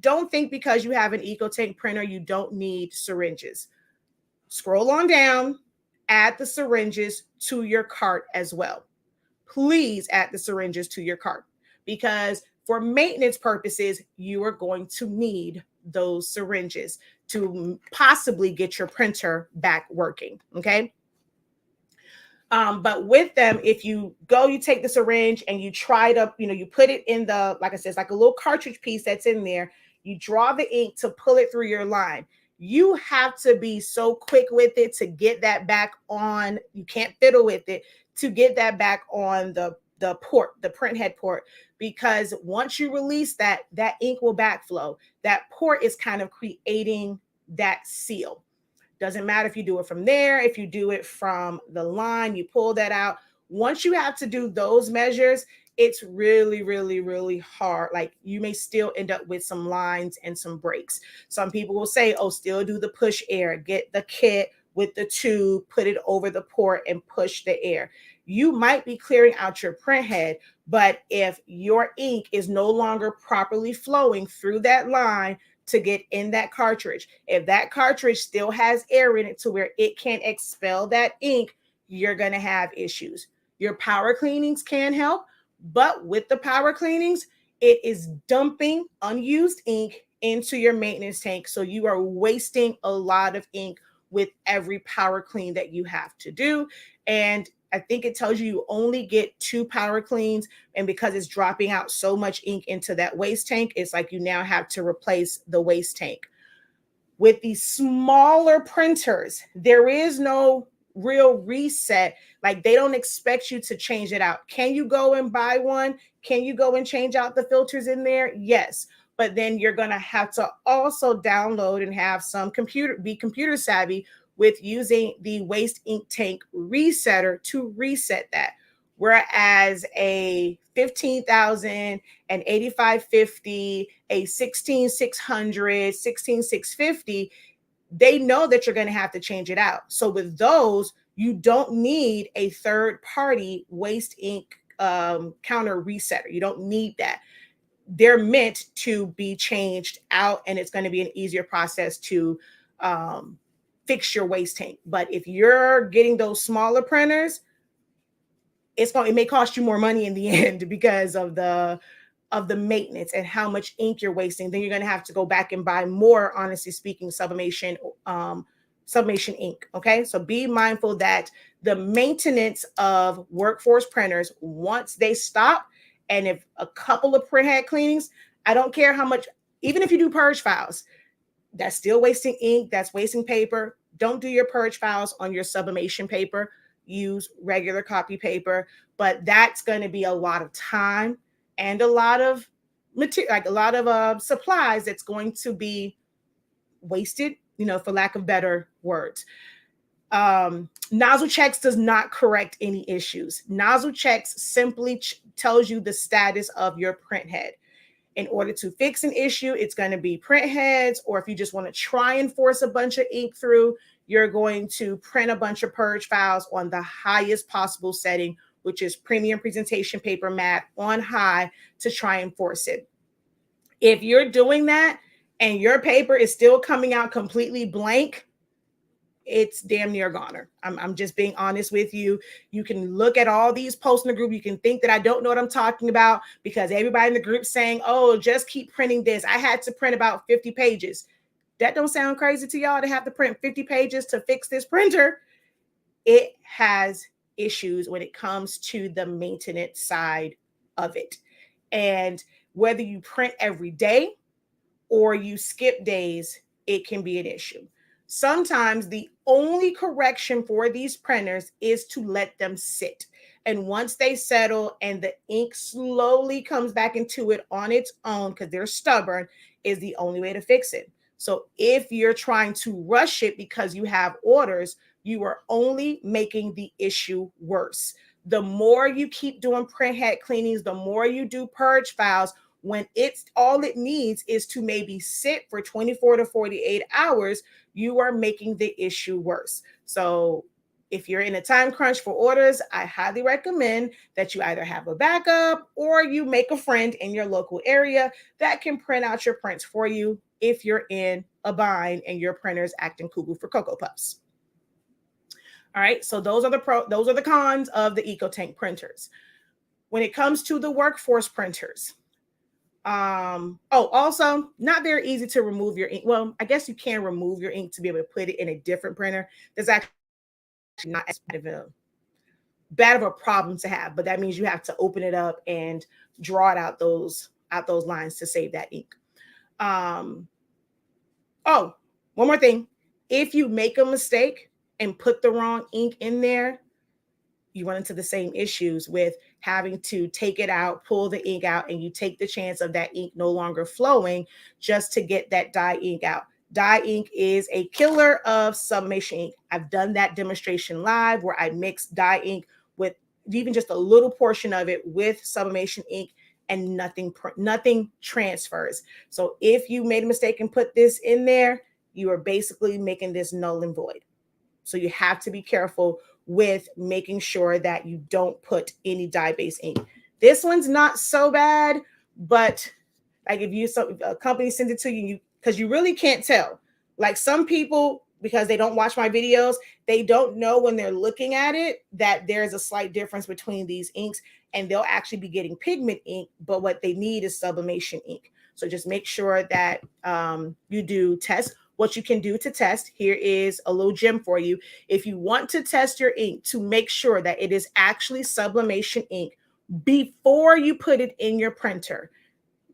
A: Don't think because you have an EcoTank printer, you don't need syringes. Scroll on down, add the syringes to your cart as well. Please add the syringes to your cart because for maintenance purposes, you are going to need those syringes to possibly get your printer back working, okay? But with them, if you go, you take the syringe and you try it up, you put it in the, like I said, it's like a little cartridge piece that's in there. You draw the ink to pull it through your line. You have to be so quick with it to get that back on. You can't fiddle with it to get that back on the port, the print head port, because once you release that ink will backflow. That port is kind of creating that seal. Doesn't matter if you do it from there, if you do it from the line, you pull that out. Once you have to do those measures, it's really, really, really hard. Like you may still end up with some lines and some breaks. Some people will say, oh, still do the push air, get the kit with the tube, put it over the port and push the air. You might be clearing out your print head, but if your ink is no longer properly flowing through that line, to get in that cartridge, if that cartridge still has air in it to where it can't expel that ink, you're going to have issues. Your power cleanings can help, but with the power cleanings, it is dumping unused ink into your maintenance tank. So you are wasting a lot of ink with every power clean that you have to do. And I think it tells you only get 2 power cleans. And because it's dropping out so much ink into that waste tank, it's like you now have to replace the waste tank. With these smaller printers, there is no real reset. Like they don't expect you to change it out. Can you go and buy one? Can you go and change out the filters in there? Yes. But then you're going to have to also download and have some computer savvy with using the waste ink tank resetter to reset that. Whereas a 15,000, an 8550, a 16600, 16650, they know that you're going to have to change it out. So with those, you don't need a third party waste ink counter resetter. You don't need that. They're meant to be changed out, and it's going to be an easier process to fix your waste tank. But if you're getting those smaller printers, it may cost you more money in the end because of the maintenance and how much ink you're wasting. Then you're going to have to go back and buy more, honestly speaking, sublimation ink. Okay, so be mindful that the maintenance of workforce printers, once they stop, and if a couple of printhead cleanings, I don't care how much, even if you do purge files, that's still wasting ink, that's wasting paper. Don't do your purge files on your sublimation paper. Use regular copy paper, but that's going to be a lot of time and a lot of material, like a lot of supplies that's going to be wasted, for lack of better words. Nozzle checks does not correct any issues. Nozzle checks simply tells you the status of your print head. In order to fix an issue, it's going to be print heads, or if you just want to try and force a bunch of ink through, you're going to print a bunch of purge files on the highest possible setting, which is premium presentation paper matte on high, to try and force it. If you're doing that and your paper is still coming out completely blank, it's damn near goner. I'm just being honest with you. You can look at all these posts in the group. You can think that I don't know what I'm talking about because everybody in the group saying, oh, just keep printing this. I had to print about 50 pages. That don't sound crazy to y'all to have to print 50 pages to fix this printer. It has issues when it comes to the maintenance side of it. And whether you print every day or you skip days, it can be an issue. Sometimes the only correction for these printers is to let them sit. And once they settle and the ink slowly comes back into it on its own, because they're stubborn, is the only way to fix it. So if you're trying to rush it because you have orders, you are only making the issue worse. The more you keep doing print head cleanings, the more you do purge files, when it's all it needs is to maybe sit for 24 to 48 hours, you are making the issue worse. So if you're in a time crunch for orders, I highly recommend that you either have a backup or you make a friend in your local area that can print out your prints for you if you're in a bind and your printer's acting cuckoo for Cocoa Puffs. All right, so those are the cons of the EcoTank printers. When it comes to the workforce printers, also not very easy to remove your ink. Well, I guess you can remove your ink to be able to put it in a different printer. That's actually not as bad of a problem to have, but that means you have to open it up and draw it out those lines to save that ink. One more thing. If you make a mistake and put the wrong ink in there, you run into the same issues with having to take it out, pull the ink out, and you take the chance of that ink no longer flowing just to get that dye ink out. Dye ink is a killer of sublimation ink. I've done that demonstration live where I mixed dye ink with even just a little portion of it with sublimation ink, and nothing transfers. So if you made a mistake and put this in there, you are basically making this null and void. So you have to be careful with making sure that you don't put any dye-based ink. This one's not so bad, but like if a company sends it to you, because you really can't tell. Like some people, because they don't watch my videos, they don't know when they're looking at it that there's a slight difference between these inks, and they'll actually be getting pigment ink, but what they need is sublimation ink. So just make sure that you do test. What you can do to test, here is a little gem for you. If you want to test your ink to make sure that it is actually sublimation ink before you put it in your printer,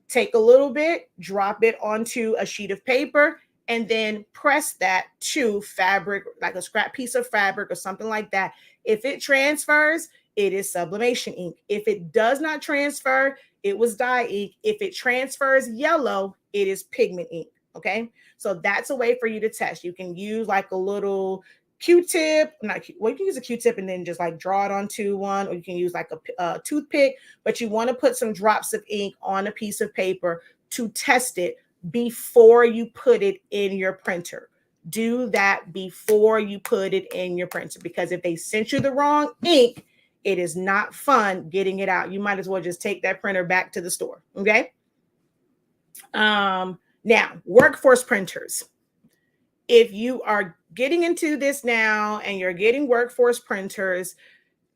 A: take a little bit, drop it onto a sheet of paper, and then press that to fabric, like a scrap piece of fabric or something like that. If it transfers, it is sublimation ink. If it does not transfer, it was dye ink. If it transfers yellow, it is pigment ink. Okay, so that's a way for you to test. You can use like a little Q-tip, well, you can use a Q-tip and then just like draw it onto one, or you can use like a toothpick, but you want to put some drops of ink on a piece of paper to test it before you put it in your printer. Do that before you put it in your printer, because if they sent you the wrong ink, it is not fun getting it out. You might as well just take that printer back to the store. Okay. Now, workforce printers. If you are getting into this now and you're getting workforce printers,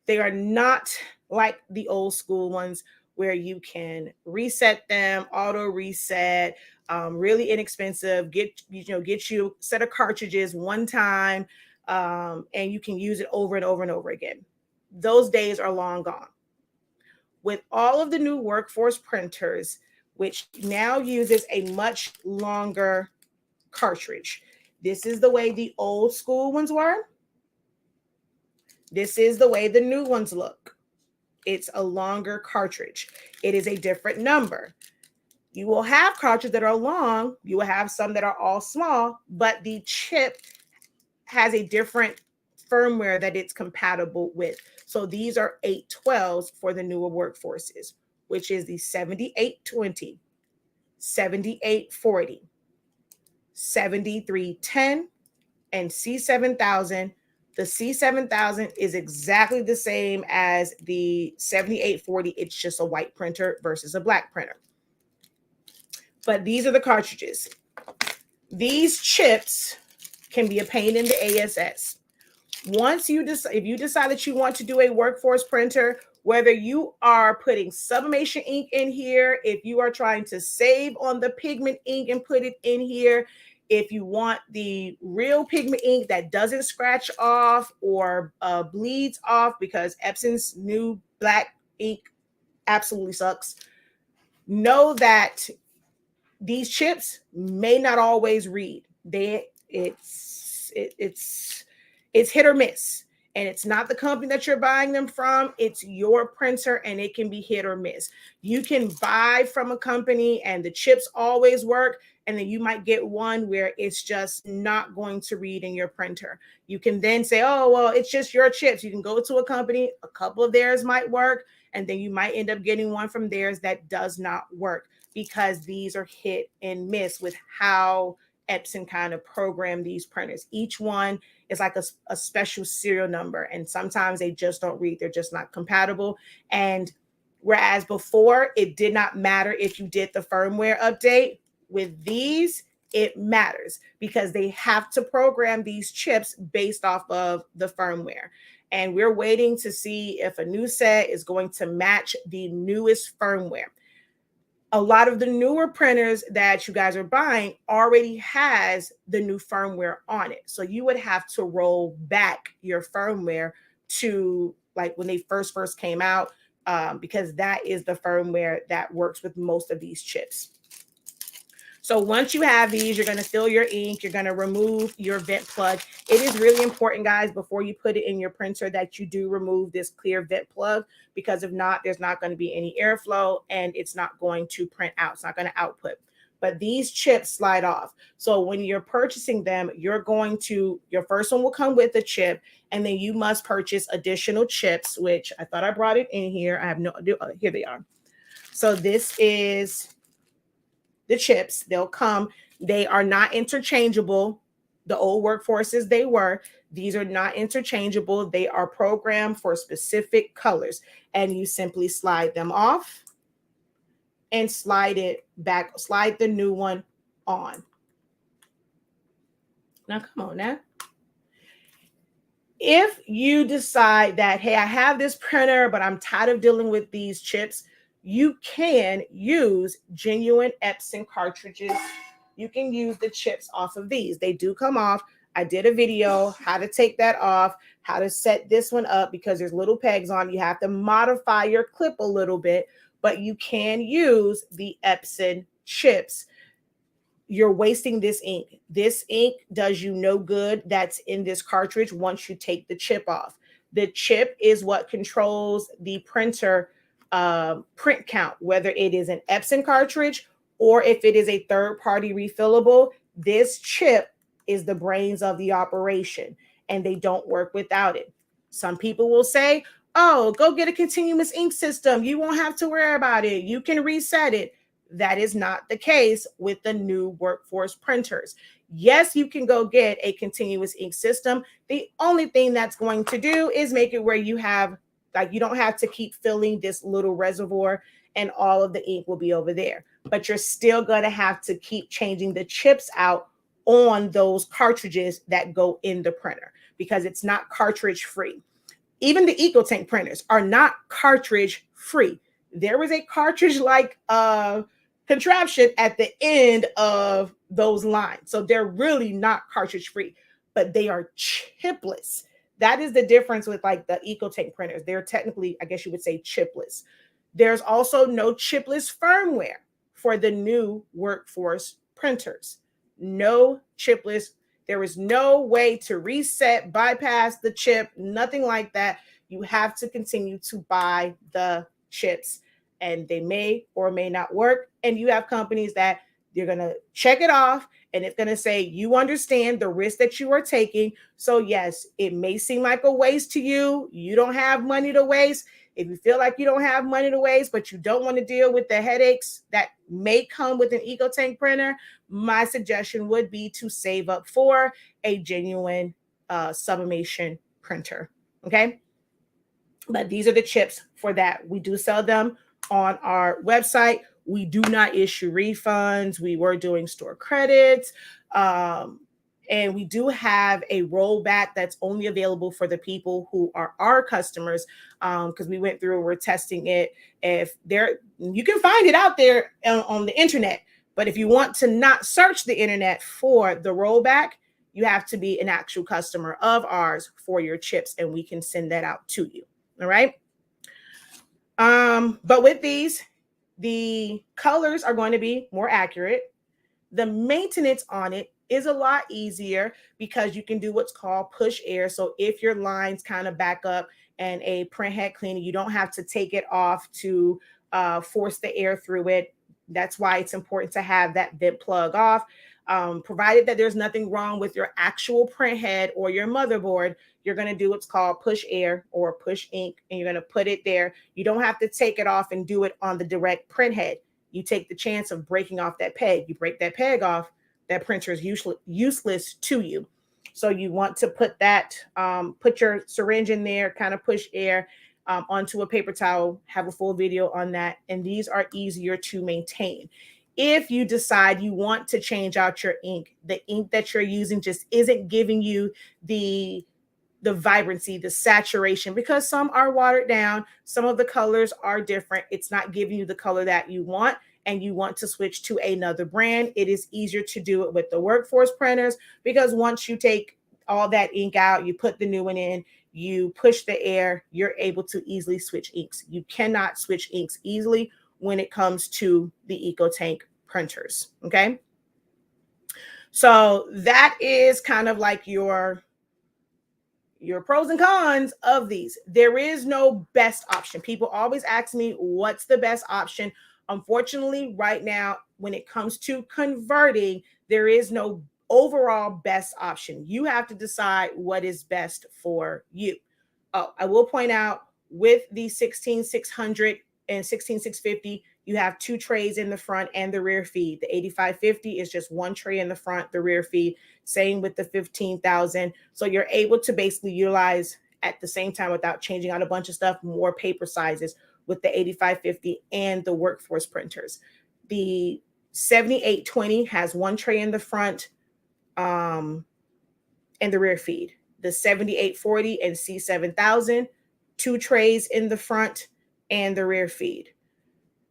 A: they are not like the old school ones where you can reset them, auto reset, really inexpensive. Get you a set of cartridges one time, and you can use it over and over and over again. Those days are long gone. With all of the new workforce printers, which now uses a much longer cartridge. This is the way the old school ones were. This is the way the new ones look. It's a longer cartridge. It is a different number. You will have cartridges that are long. You will have some that are all small, but the chip has a different firmware that it's compatible with. So these are 812s for the newer workforces, which is the 7820, 7840, 7310, and C7000. The C7000 is exactly the same as the 7840. It's just a white printer versus a black printer. But these are the cartridges. These chips can be a pain in the ASS. Once you decide, if you decide that you want to do a workforce printer, whether you are putting sublimation ink in here, if you are trying to save on the pigment ink and put it in here, if you want the real pigment ink that doesn't scratch off or bleeds off, because Epson's new black ink absolutely sucks, know that these chips may not always read. It's hit or miss. And it's not the company that you're buying them from. It's your printer, and it can be hit or miss. You can buy from a company and the chips always work, and then you might get one where it's just not going to read in your printer. You can then say, oh, well, it's just your chips. You can go to a company, a couple of theirs might work, and then you might end up getting one from theirs that does not work, because these are hit and miss with how Epson kind of program these printers. Each one is like a special serial number, and sometimes they just don't read. They're just not compatible. And whereas before it did not matter if you did the firmware update, with these it matters, because they have to program these chips based off of the firmware. And we're waiting to see if a new set is going to match the newest firmware. A lot of the newer printers that you guys are buying already has the new firmware on it. So you would have to roll back your firmware to like when they first came out, because that is the firmware that works with most of these chips. So once you have these, you're going to fill your ink. You're going to remove your vent plug. It is really important, guys, before you put it in your printer, that you do remove this clear vent plug, because if not, there's not going to be any airflow and it's not going to print out. It's not going to output. But these chips slide off. So when you're purchasing them, your first one will come with a chip, and then you must purchase additional chips, which I thought I brought it in here. I have no idea. Here they are. So this is the chips. They'll come. They are not interchangeable. The old workforces, they were. These are not interchangeable. They are programmed for specific colors, and you simply slide them off and slide it back, slide the new one on. Now, come on now. If you decide that, hey, I have this printer, but I'm tired of dealing with these chips, you can use genuine Epson cartridges. You can use the chips off of these. They do come off. I did a video how to take that off, how to set this one up, because there's little pegs on it. You have to modify your clip a little bit, but you can use the Epson chips. You're wasting this ink. This ink does you no good that's in this cartridge once you take the chip off. The chip is what controls the printer print count, whether it is an Epson cartridge or if it is a third-party refillable, this chip is the brains of the operation, and they don't work without it. Some people will say, oh, go get a continuous ink system. You won't have to worry about it. You can reset it. That is not the case with the new workforce printers. Yes, you can go get a continuous ink system. The only thing that's going to do is make it where you have, like, you don't have to keep filling this little reservoir and all of the ink will be over there. But you're still going to have to keep changing the chips out on those cartridges that go in the printer because it's not cartridge free. Even the EcoTank printers are not cartridge free. There is a cartridge like contraption at the end of those lines. So they're really not cartridge free, but they are chipless. That is the difference with like the EcoTank printers. They're technically, I guess you would say, chipless. There's also no chipless firmware for the new workforce printers. No chipless. There is no way to reset, bypass the chip, nothing like that. You have to continue to buy the chips, and they may or may not work. And you have companies that you're going to check it off, and it's going to say, you understand the risk that you are taking. So yes, it may seem like a waste to you. You don't have money to waste. If you feel like you don't have money to waste, but you don't want to deal with the headaches that may come with an EcoTank printer, my suggestion would be to save up for a genuine sublimation printer. Okay. But these are the chips for that. We do sell them on our website. We do not issue refunds. We were doing store credits. And we do have a rollback that's only available for the people who are our customers, because we went through, we're testing it. If there, you can find it out there on the internet, but if you want to not search the internet for the rollback, you have to be an actual customer of ours for your chips, and we can send that out to you. All right. But with these, the colors are going to be more accurate. The maintenance on it is a lot easier because you can do what's called push air. So if your lines kind of back up and a print head cleaner, you don't have to take it off to force the air through it. That's why it's important to have that vent plug off. Provided that there's nothing wrong with your actual print head or your motherboard, you're going to do what's called push air or push ink, and you're going to put it there. You don't have to take it off and do it on the direct print head. You take the chance of breaking off that peg. You break that peg off, that printer is useless to you. So you want to put that, put your syringe in there, kind of push air onto a paper towel, have a full video on that. And these are easier to maintain. If you decide you want to change out your ink, the ink that you're using just isn't giving you the vibrancy, the saturation, because some are watered down. Some of the colors are different. It's not giving you the color that you want, and you want to switch to another brand. It is easier to do it with the workforce printers, because once you take all that ink out, you put the new one in, you push the air, you're able to easily switch inks. You cannot switch inks easily when it comes to the EcoTank printers. Okay. So that is kind of like your pros and cons of these. There is no best option. People always ask me, what's the best option? Unfortunately, right now, when it comes to converting, there is no overall best option. You have to decide what is best for you. Oh, I will point out, with the 16600 and 16650, you have two trays in the front and the rear feed. The 8550 is just one tray in the front, the rear feed. Same with the 15,000. So you're able to basically utilize at the same time, without changing out a bunch of stuff, more paper sizes with the 8550 and the workforce printers. The 7820 has one tray in the front and the rear feed. The 7840 and C7000, two trays in the front and the rear feed.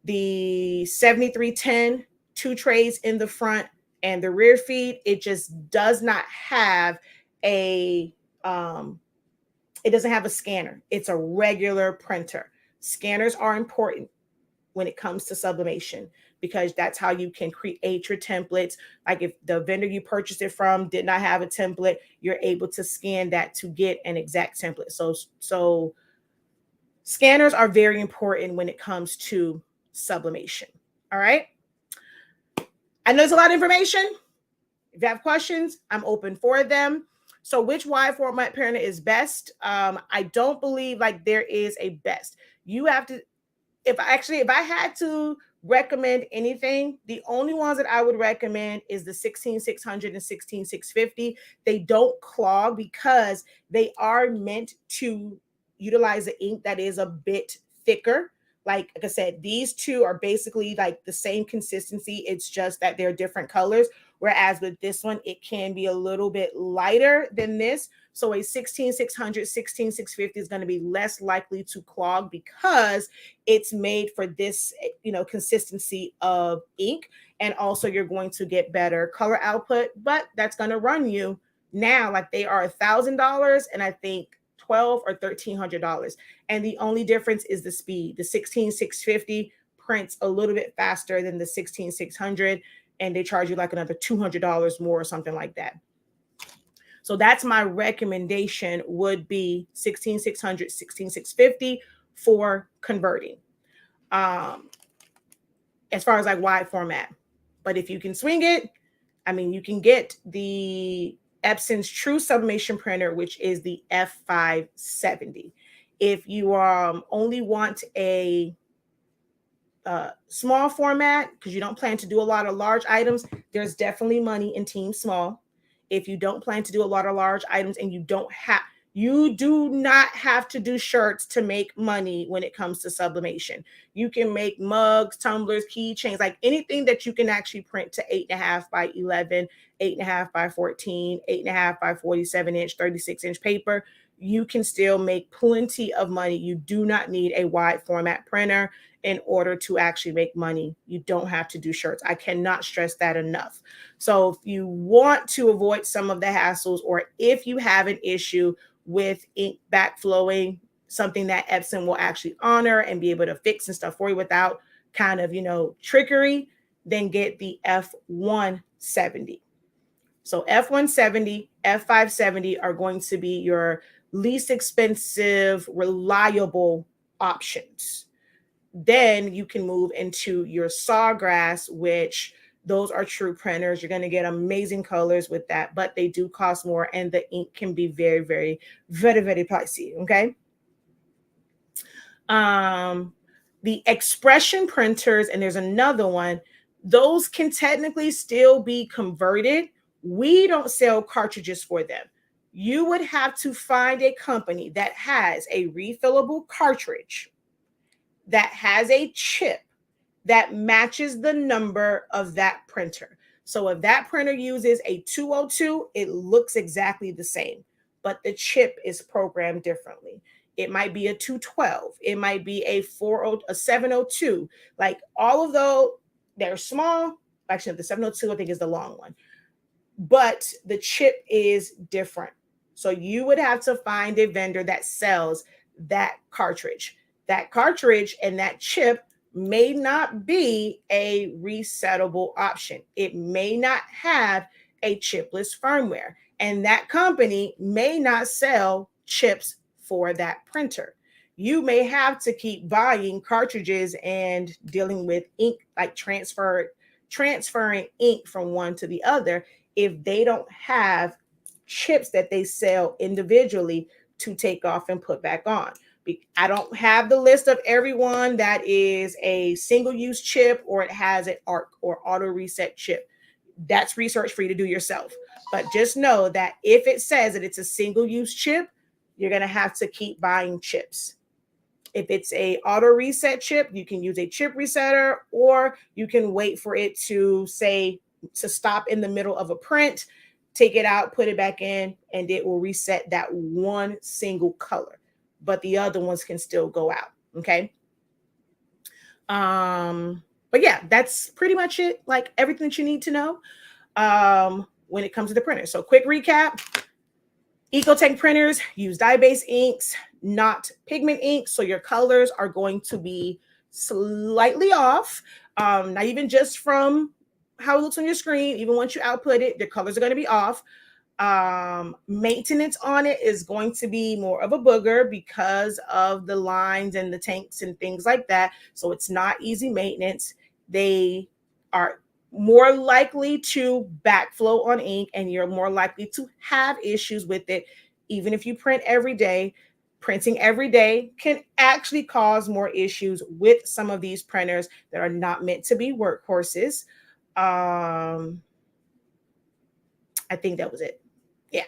A: The 7310, two trays in the front and the rear feed. It just does not have a it doesn't have a scanner. It's a regular printer. Scanners are important when it comes to sublimation, because that's how you can create your templates. Like if the vendor you purchased it from did not have a template, you're able to scan that to get an exact template. So scanners are very important when it comes to sublimation. All right. I know there's a lot of information. If you have questions, I'm open for them. So which wide format printer is best? I don't believe like there is a best. You have to, if I had to recommend anything, the only ones that I would recommend is the 16600 and 16650. They don't clog because they are meant to utilize the ink that is a bit thicker. Like I said, these two are basically like the same consistency. It's just that they're different colors. Whereas with this one, it can be a little bit lighter than this. So a 16600, 16650 is going to be less likely to clog because it's made for this, consistency of ink. And also you're going to get better color output, but that's going to run you now, like they are $1,000 and I think $1,200 or $1,300. And the only difference is the speed. The 16650 prints a little bit faster than the 16600, and they charge you like another $200 more or something like that. So that's my recommendation, would be 16600, 16650 for converting. As far as like wide format. But if you can swing it, I mean, you can get the Epson's True Sublimation Printer, which is the F570. If you only want a small format, because you don't plan to do a lot of large items, there's definitely money in Team Small. If you don't plan to do a lot of large items and you do not have to do shirts to make money when it comes to sublimation. You can make mugs, tumblers, keychains, like anything that you can actually print to 8.5 by 11, 8.5 by 14, 8.5 by 47 inch, 36 inch paper. You can still make plenty of money. You do not need a wide format printer in order to actually make money. You don't have to do shirts. I cannot stress that enough. So if you want to avoid some of the hassles, or if you have an issue with ink backflowing, something that Epson will actually honor and be able to fix and stuff for you without kind of, trickery, then get the F170. So F170, F570 are going to be your least expensive, reliable options. Then you can move into your Sawgrass, which those are true printers. You're going to get amazing colors with that, but they do cost more and the ink can be very, very, very, very pricey. Okay. The expression printers, and there's another one, those can technically still be converted. We don't sell cartridges for them. You would have to find a company that has a refillable cartridge, that has a chip that matches the number of that printer. So if that printer uses a 202, it looks exactly the same, but the chip is programmed differently. It might be a 212. It might be a 702. Like all of those, they're small. Actually, the 702, I think, is the long one. But the chip is different. So you would have to find a vendor that sells that cartridge. That cartridge and that chip may not be a resettable option. It may not have a chipless firmware, and that company may not sell chips for that printer. You may have to keep buying cartridges and dealing with ink, like transferring ink from one to the other, if they don't have chips that they sell individually to take off and put back on. I don't have the list of everyone that is a single-use chip or it has an ARC or auto reset chip. That's research for you to do yourself. But just know that if it says that it's a single-use chip, you're going to have to keep buying chips. If it's a auto reset chip, you can use a chip resetter, or you can wait for it to stop in the middle of a print, take it out, put it back in, and it will reset that one single color. But the other ones can still go out. Okay. But yeah, that's pretty much it. Like everything that you need to know when it comes to the printer. So quick recap. EcoTank printers use dye-based inks, not pigment ink. So your colors are going to be slightly off. Not even just from how it looks on your screen. Even once you output it, the colors are going to be off. Maintenance on it is going to be more of a booger because of the lines and the tanks and things like that. So it's not easy maintenance. They are more likely to backflow on ink, and you're more likely to have issues with it. Even if you print every day, printing every day can actually cause more issues with some of these printers that are not meant to be workhorses. I think that was it. Yeah,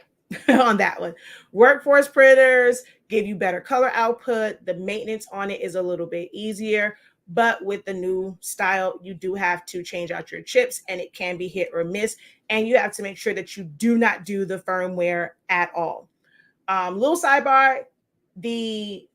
A: on that one. Workforce printers give you better color output. The maintenance on it is a little bit easier, but with the new style, you do have to change out your chips, and it can be hit or miss. And you have to make sure that you do not do the firmware at all. Little sidebar, the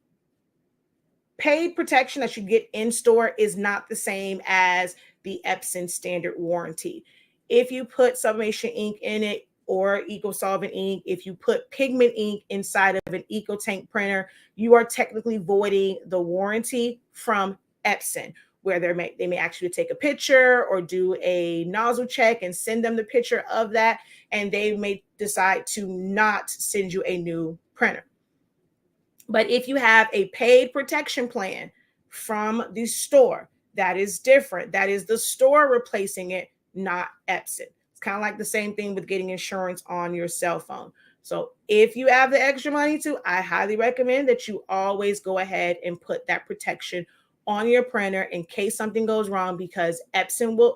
A: paid protection that you get in store is not the same as the Epson standard warranty. If you put sublimation ink in it or eco-solvent ink, if you put pigment ink inside of an EcoTank printer, you are technically voiding the warranty from Epson, where they may actually take a picture or do a nozzle check and send them the picture of that, and they may decide to not send you a new printer. But if you have a paid protection plan from the store, that is different. That is the store replacing it, not Epson. It's kind of like the same thing with getting insurance on your cell phone. So if you have the extra money to, I highly recommend that you always go ahead and put that protection on your printer in case something goes wrong, because Epson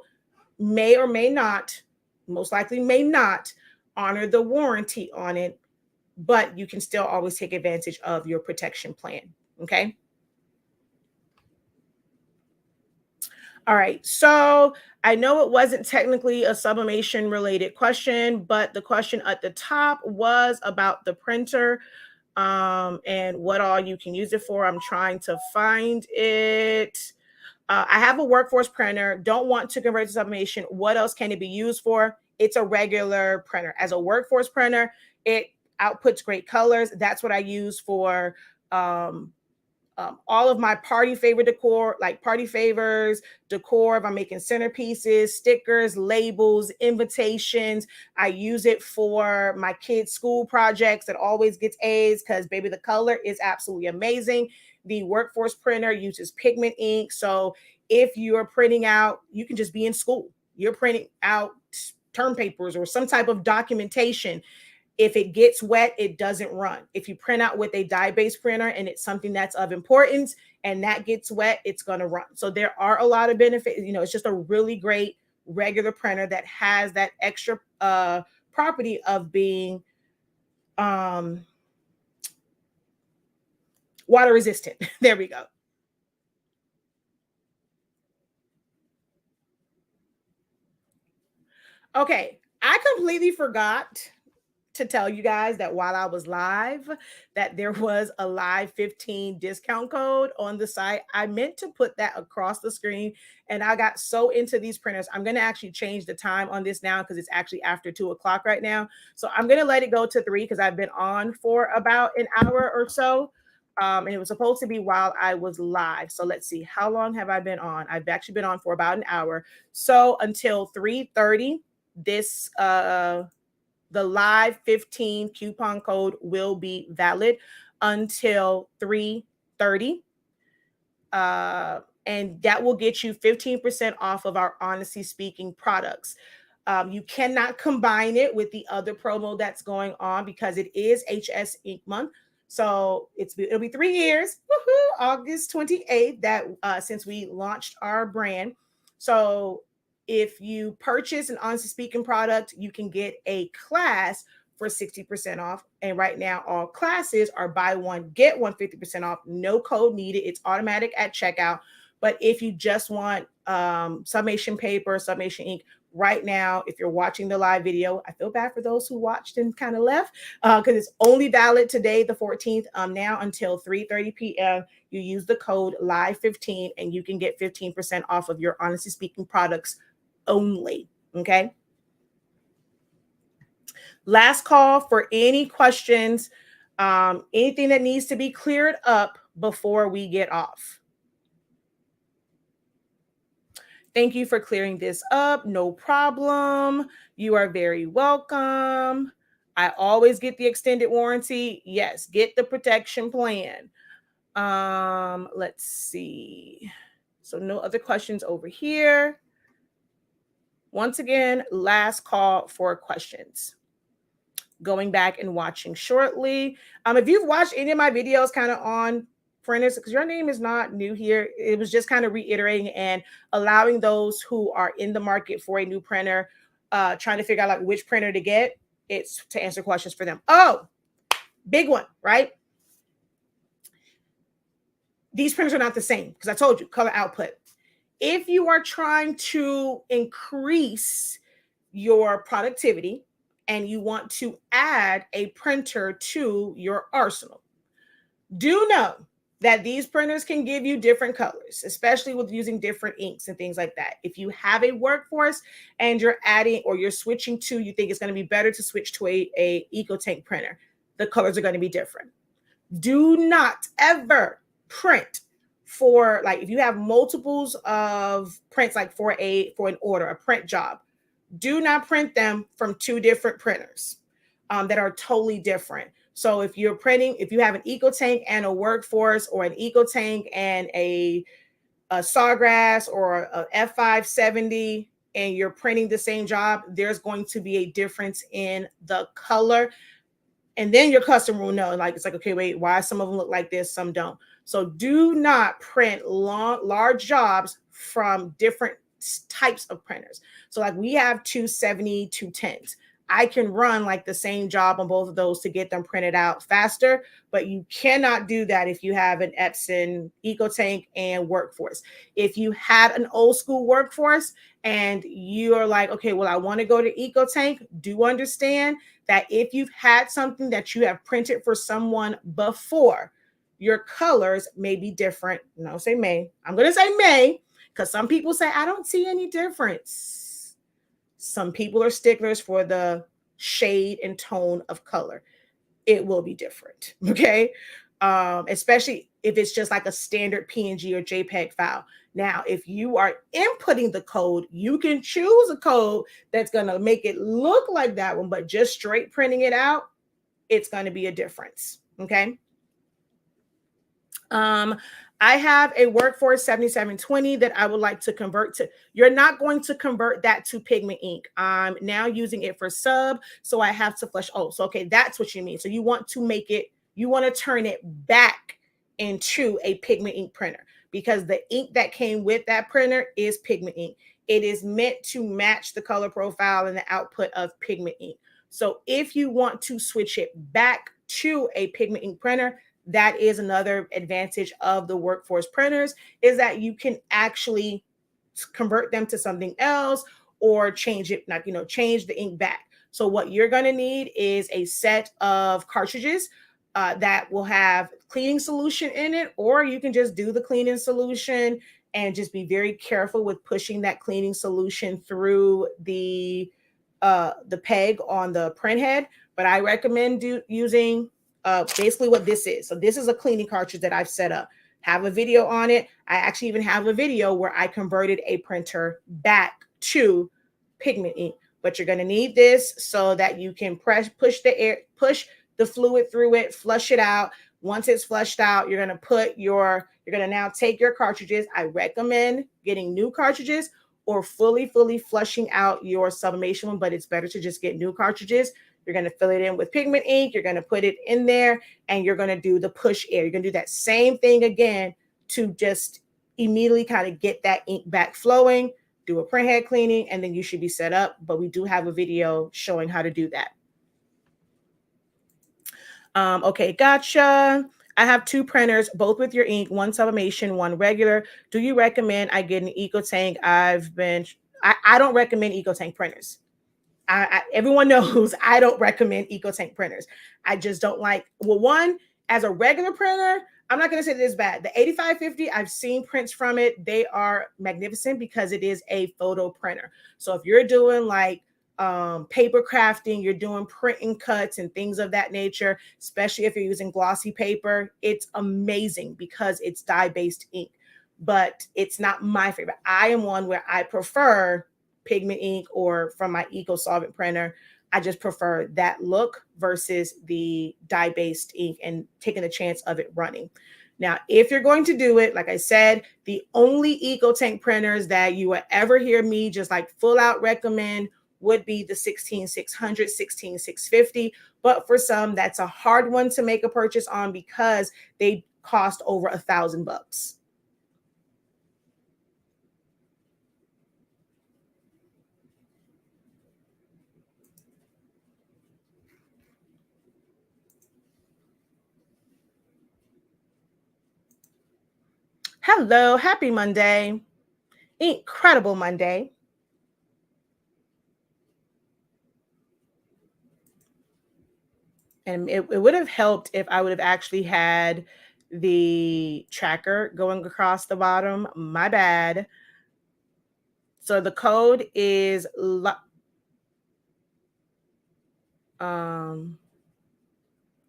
A: may or may not, most likely may not, honor the warranty on it, but you can still always take advantage of your protection plan. Okay. All right. So I know it wasn't technically a sublimation related question, but the question at the top was about the printer and what all you can use it for. I'm trying to find it. I have a workforce printer, don't want to convert to sublimation. What else can it be used for? It's a regular printer. As a workforce printer, it outputs great colors. That's what I use for all of my party favor decor, like party favors, decor. If I'm making centerpieces, stickers, labels, invitations, I use it for my kids' school projects that always gets A's because, baby, the color is absolutely amazing. The workforce printer uses pigment ink. So if you're printing out, you can just be in school. You're printing out term papers or some type of documentation. If it gets wet, it doesn't run. If you print out with a dye-based printer and it's something that's of importance and that gets wet, it's going to run. So there are a lot of benefits. You know, it's just a really great regular printer that has that extra property of being water resistant. There we go. Okay, I completely forgot to tell you guys that while I was live, that there was a live 15 discount code on the site. I meant to put that across the screen, and I got so into these printers. I'm going to actually change the time on this now because it's actually after 2 o'clock right now. So I'm going to let it go to 3 because I've been on for about an hour or so. And it was supposed to be while I was live. So let's see, how long have I been on? I've actually been on for about an hour. So until 3:30, this the live 15 coupon code will be valid until 3:30. And that will get you 15% off of our Honestly Speaking products. You cannot combine it with the other promo that's going on because it is HS Ink Month. So it'll be 3 years, August 28th, that since we launched our brand. So if you purchase an Honestly Speaking product, you can get a class for 60% off. And right now, all classes are buy one, get one 50% off. No code needed. It's automatic at checkout. But if you just want sublimation paper, sublimation ink, right now, if you're watching the live video, I feel bad for those who watched and kind of left because it's only valid today, the 14th, now until 3:30 p.m. You use the code LIVE15 and you can get 15% off of your Honestly Speaking products only. Okay. Last call for any questions, anything that needs to be cleared up before we get off. Thank you for clearing this up. No problem. You are very welcome. I always get the extended warranty. Yes, get the protection plan. Let's see. So no other questions over here. Once again, last call for questions. Going back and watching shortly. If you've watched any of my videos kind of on printers, because your name is not new here, it was just kind of reiterating and allowing those who are in the market for a new printer, trying to figure out like which printer to get. It's to answer questions for them. Oh, big one, right? These printers are not the same because I told you, color output. If you are trying to increase your productivity and you want to add a printer to your arsenal, do know that these printers can give you different colors, especially with using different inks and things like that. If you have a workforce and you're adding or you're switching to, you think it's going to be better to switch to a EcoTank printer, the colors are going to be different. Do not ever print for, like, if you have multiples of prints, like for an order, a print job, do not print them from two different printers that are totally different. So if you're printing, if you have an EcoTank and a workforce, or an EcoTank and a Sawgrass or a F570, and you're printing the same job, there's going to be a difference in the color. And then your customer will know, like, it's like, okay, wait, why some of them look like this, some don't. So do not print large jobs from different types of printers. So like we have 270, 210s. I can run like the same job on both of those to get them printed out faster, but you cannot do that if you have an Epson EcoTank and workforce. If you had an old school workforce and you're like, okay, well, I want to go to EcoTank, do understand that if you've had something that you have printed for someone before, your colors may be different. No, say may. I'm going to say may, because some people say, I don't see any difference. Some people are sticklers for the shade and tone of color. It will be different, okay? Especially if it's just like a standard PNG or JPEG file. Now, if you are inputting the code, you can choose a code that's going to make it look like that one, but just straight printing it out, it's going to be a difference, okay? I have a Workforce 7720 that I would like to convert to. You're not going to convert that to pigment ink. I'm now using it for sub, so I have to flush. Oh, so okay, that's what you mean. So you want to make it, you want to turn it back into a pigment ink printer, because the ink that came with that printer is pigment ink. It is meant to match the color profile and the output of pigment ink. So if you want to switch it back to a pigment ink printer, that is another advantage of the workforce printers, is that you can actually convert them to something else or change it, like, change the ink back. So what you're going to need is a set of cartridges that will have cleaning solution in it, or you can just do the cleaning solution and just be very careful with pushing that cleaning solution through the peg on the print head. But I recommend using basically what this is. So this is a cleaning cartridge that I've set up. Have a video on it. I actually even have a video where I converted a printer back to pigment ink. But you're going to need this so that you can push the fluid through it, flush it out. Once it's flushed out, you're going to now take your cartridges. I recommend getting new cartridges or fully flushing out your sublimation one, but it's better to just get new cartridges. You're going to fill it in with pigment ink. You're going to put it in there and you're going to do the push air. You're going to do that same thing again to just immediately kind of get that ink back flowing, do a print head cleaning, and then you should be set up. But we do have a video showing how to do that. Okay, gotcha. I have two printers, both with your ink, one sublimation, one regular. Do you recommend I get an EcoTank? I don't recommend EcoTank printers. Everyone knows I don't recommend EcoTank printers. I just don't like, well, one, as a regular printer, I'm not going to say that it's bad. The 8550, I've seen prints from it. They are magnificent because it is a photo printer. So if you're doing like paper crafting, you're doing printing cuts and things of that nature, especially if you're using glossy paper, it's amazing because it's dye-based ink. But it's not my favorite. I am one where I prefer pigment ink, or from my Eco Solvent printer, I just prefer that look versus the dye-based ink and taking the chance of it running. Now, if you're going to do it, like I said, the only EcoTank printers that you will ever hear me just like full out recommend would be the 16600, 16650. But for some, that's a hard one to make a purchase on because they cost over $1,000. Hello, happy Monday. Incredible Monday. And it would have helped if I would have actually had the tracker going across the bottom. My bad. So the code is oh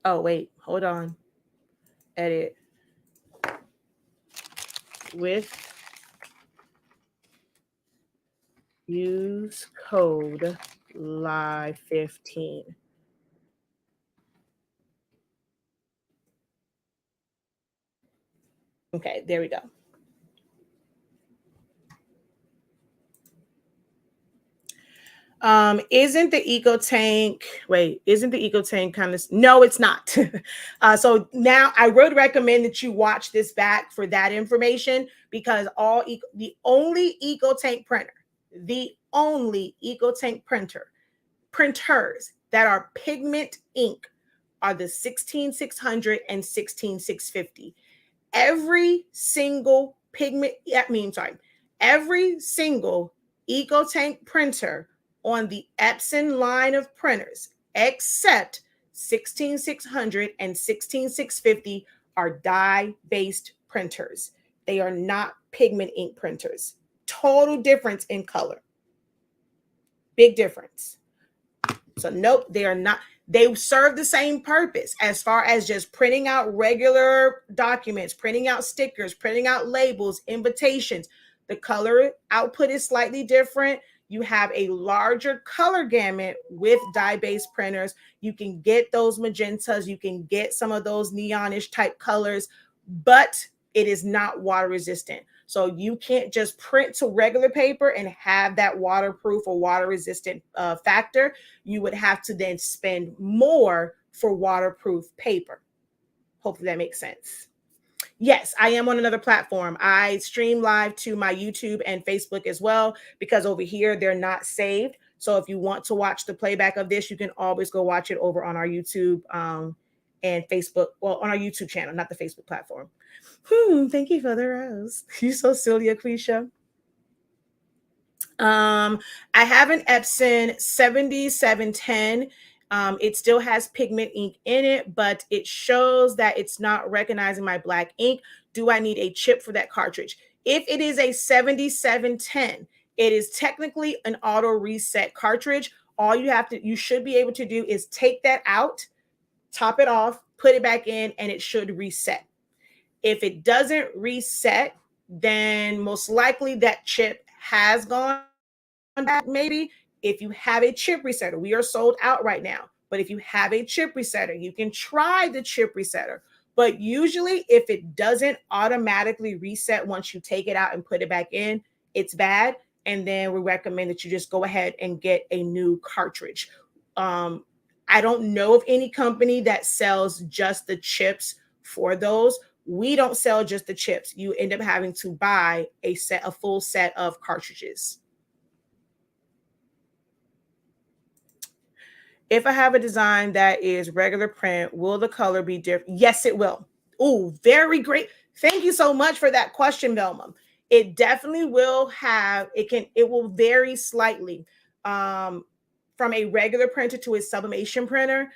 A: wait, hold on. Edit with use code live 15. Okay, there we go. Isn't the EcoTank kind of, no, it's not. So now I would recommend that you watch this back for that information because the only EcoTank printers that are pigment ink are the 16600 and 16650. Every single every single EcoTank printer on the Epson line of printers, except 16600 and 16650, are dye-based printers. They are not pigment ink printers. Total difference in color. Big difference. So nope, they are not. They serve the same purpose as far as just printing out regular documents, printing out stickers, printing out labels, invitations. The color output is slightly different. You have a larger color gamut with dye-based printers. You can get those magentas, you can get some of those neonish type colors, but it is not water resistant. So you can't just print to regular paper and have that waterproof or water resistant factor. You would have to then spend more for waterproof paper. Hopefully that makes sense. Yes, I am on another platform. I stream live to my YouTube and Facebook as well because over here they're not saved. So if you want to watch the playback of this, you can always go watch it over on our YouTube and Facebook. Well, on our YouTube channel, not the Facebook platform. Thank you for the rose. You're so silly, Aquisha. I have an Epson 7710. It still has pigment ink in it, but it shows that it's not recognizing my black ink. Do I need a chip for that cartridge? If it is a 7710, it is technically an auto reset cartridge. All you should be able to do is take that out, top it off, put it back in, and it should reset. If it doesn't reset, then most likely that chip has gone bad. Maybe if you have a chip resetter, we are sold out right now. But if you have a chip resetter, you can try the chip resetter. But usually, if it doesn't automatically reset once you take it out and put it back in, it's bad. And then we recommend that you just go ahead and get a new cartridge. I don't know of any company that sells just the chips for those. We don't sell just the chips. You end up having to buy a full set of cartridges. If I have a design that is regular print, will the color be different? Yes, it will. Oh, very great. Thank you so much for that question, Velma. It definitely will have, it will vary slightly from a regular printer to a sublimation printer.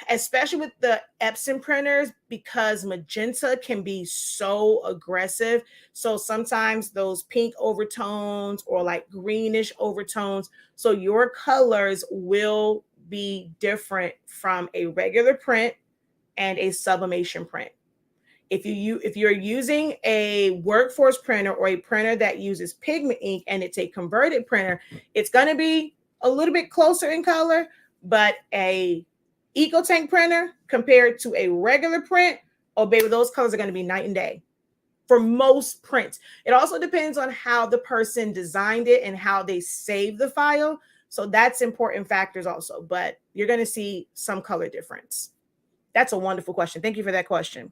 A: Especially with the Epson printers, because magenta can be so aggressive. So sometimes those pink overtones or like greenish overtones. So your colors will be different from a regular print and a sublimation print. If you're using a workforce printer or a printer that uses pigment ink and it's a converted printer, it's going to be a little bit closer in color, but a EcoTank printer compared to a regular print, Oh, baby, those colors are going to be night and day for most prints. It also depends on how the person designed it and how they save the file. So that's important factors also, but you're going to see some color difference. That's a wonderful question. Thank you for that question.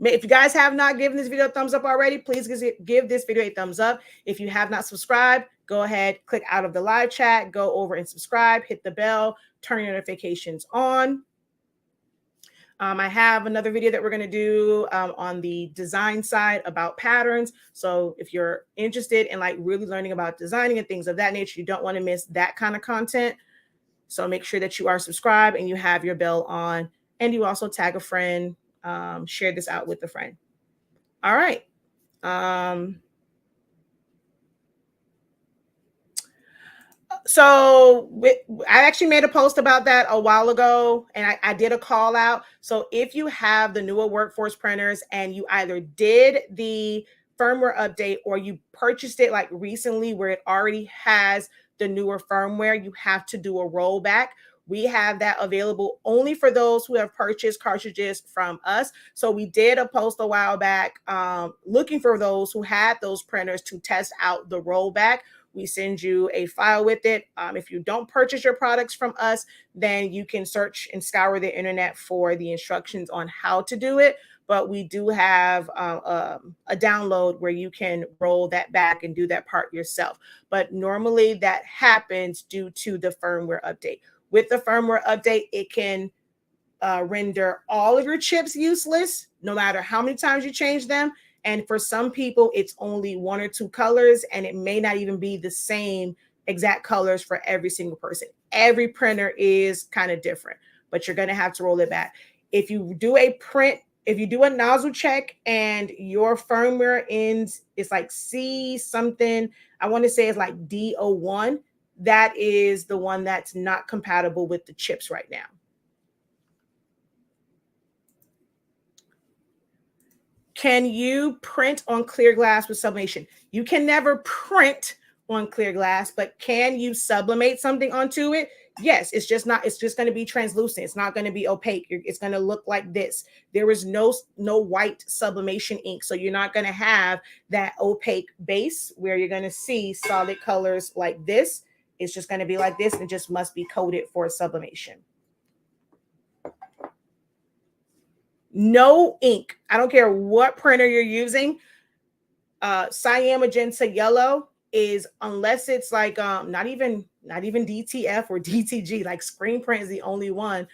A: If you guys have not given this video a thumbs up already, please give this video a thumbs up. If you have not subscribed, go ahead, click out of the live chat, go over and subscribe, hit the bell, turn your notifications on. I have another video that we're going to do on the design side about patterns. So if you're interested in like really learning about designing and things of that nature, you don't want to miss that kind of content. So make sure that you are subscribed and you have your bell on, and you also tag a friend, share this out with a friend. All right. So I actually made a post about that a while ago, and I did a call out. So if you have the newer workforce printers and you either did the firmware update or you purchased it like recently where it already has the newer firmware, you have to do a rollback. We have that available only for those who have purchased cartridges from us. So we did a post a while back looking for those who had those printers to test out the rollback. We send you a file with it. If you don't purchase your products from us, then you can search and scour the internet for the instructions on how to do it. But we do have a download where you can roll that back and do that part yourself. But normally that happens due to the firmware update. With the firmware update, it can render all of your chips useless, no matter how many times you change them. And for some people, it's only one or two colors, and it may not even be the same exact colors for every single person. Every printer is kind of different, but you're going to have to roll it back. If you do a print, if you do a nozzle check and your firmware ends, it's like C something, I want to say it's like D01, that is the one that's not compatible with the chips right now. Can you print on clear glass with sublimation? You can never print on clear glass, but can you sublimate something onto it? Yes, it's just going to be translucent. It's not going to be opaque. It's going to look like this. There is no white sublimation ink. So you're not going to have that opaque base where you're going to see solid colors like this. It's just going to be like this. And it just must be coated for sublimation. No ink. I don't care what printer you're using. Cyan, magenta, yellow is, unless it's like not even DTF or DTG, like screen print is the only one.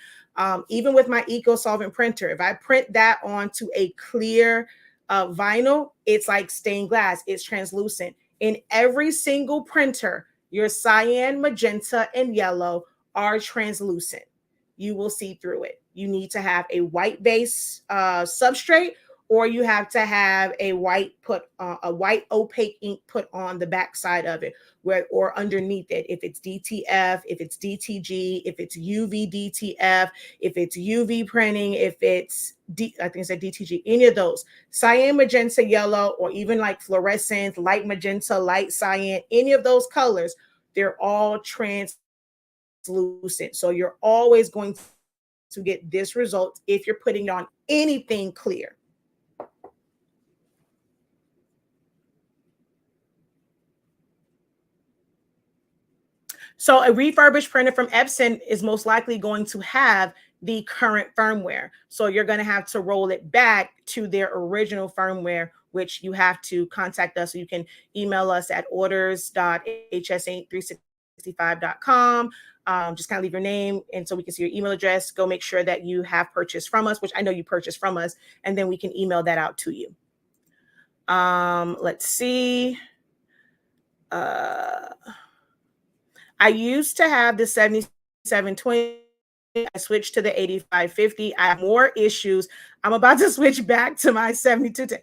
A: Even with my Eco Solvent printer, if I print that onto a clear vinyl, it's like stained glass. It's translucent. In every single printer, your cyan, magenta, and yellow are translucent. You will see through it. You need to have a white base substrate, or you have to have a white opaque ink put on the back side of it, or underneath it. If it's DTF, if it's DTG, if it's UV DTF, if it's UV printing, if it's I think it said DTG, any of those, cyan, magenta, yellow, or even like fluorescent, light magenta, light cyan, any of those colors, they're all translucent. So you're always going to get this result if you're putting on anything clear. So a refurbished printer from Epson is most likely going to have the current firmware. So you're going to have to roll it back to their original firmware, which you have to contact us. So you can email us at orders.hsink365.com. Just kind of leave your name, and so we can see your email address. Go make sure that you have purchased from us, which I know you purchased from us, and then we can email that out to you. Let's see. I used to have the 7720. I switched to the 8550. I have more issues. I'm about to switch back to my 7210.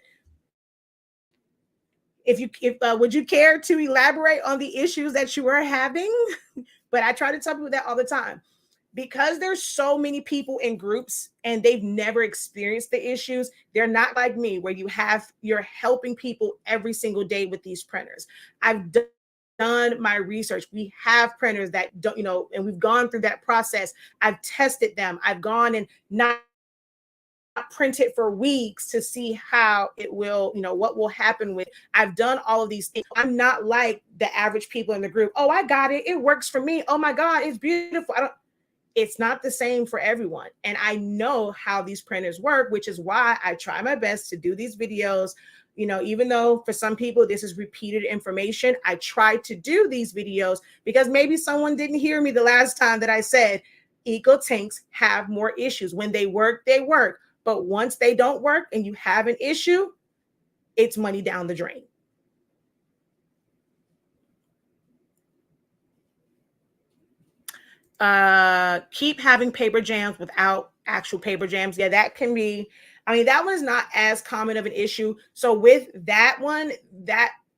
A: Would you care to elaborate on the issues that you were having? But I try to tell people that all the time, because there's so many people in groups and they've never experienced the issues. They're not like me, where you're helping people every single day with these printers. I've done my research. We have printers that don't, and we've gone through that process. I've tested them. I've gone and not print it for weeks to see how it will, what will happen with. I've done all of these things. I'm not like the average people in the group. Oh, I got it. It works for me. Oh my God, it's beautiful. It's not the same for everyone. And I know how these printers work, which is why I try my best to do these videos. Even though for some people this is repeated information, I try to do these videos because maybe someone didn't hear me the last time that I said EcoTanks have more issues. When they work, they work. But once they don't work and you have an issue, it's money down the drain. Keep having paper jams without actual paper jams. Yeah, that can be, that one is not as common of an issue. So with that one,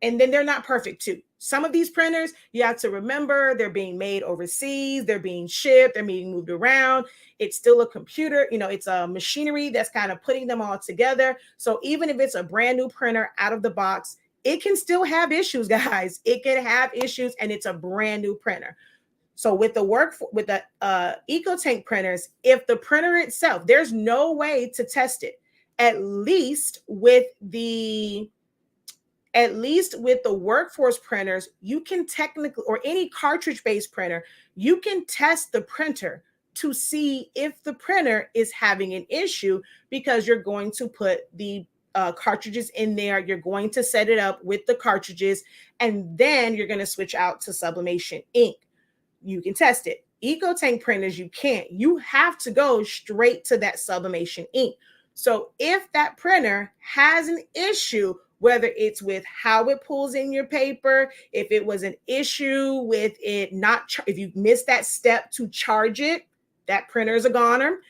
A: and then they're not perfect too. Some of these printers, you have to remember they're being made overseas, they're being shipped, they're being moved around. It's still a computer, it's a machinery that's kind of putting them all together. So even if it's a brand new printer out of the box, it can still have issues, guys. It can have issues, and it's a brand new printer. So with the EcoTank printers, if the printer itself, there's no way to test it. At least with the workforce printers, you can technically, or any cartridge-based printer, you can test the printer to see if the printer is having an issue, because you're going to put the cartridges in there. You're going to set it up with the cartridges, and then you're going to switch out to sublimation ink. You can test it. EcoTank printers, you can't. You have to go straight to that sublimation ink. So if that printer has an issue, whether it's with how it pulls in your paper, if it was an issue with it not, if you missed that step to charge it, that printer is a goner.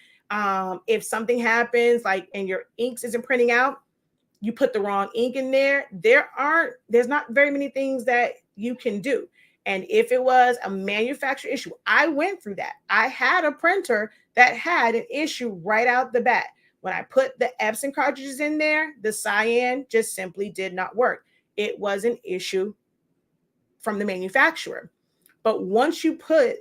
A: If something happens, like, and your inks isn't printing out, you put the wrong ink in there, there's not very many things that you can do. And if it was a manufacturer issue, I went through that. I had a printer that had an issue right out the bat. When I put the Epson cartridges in there, the cyan just simply did not work. It was an issue from the manufacturer. But once you put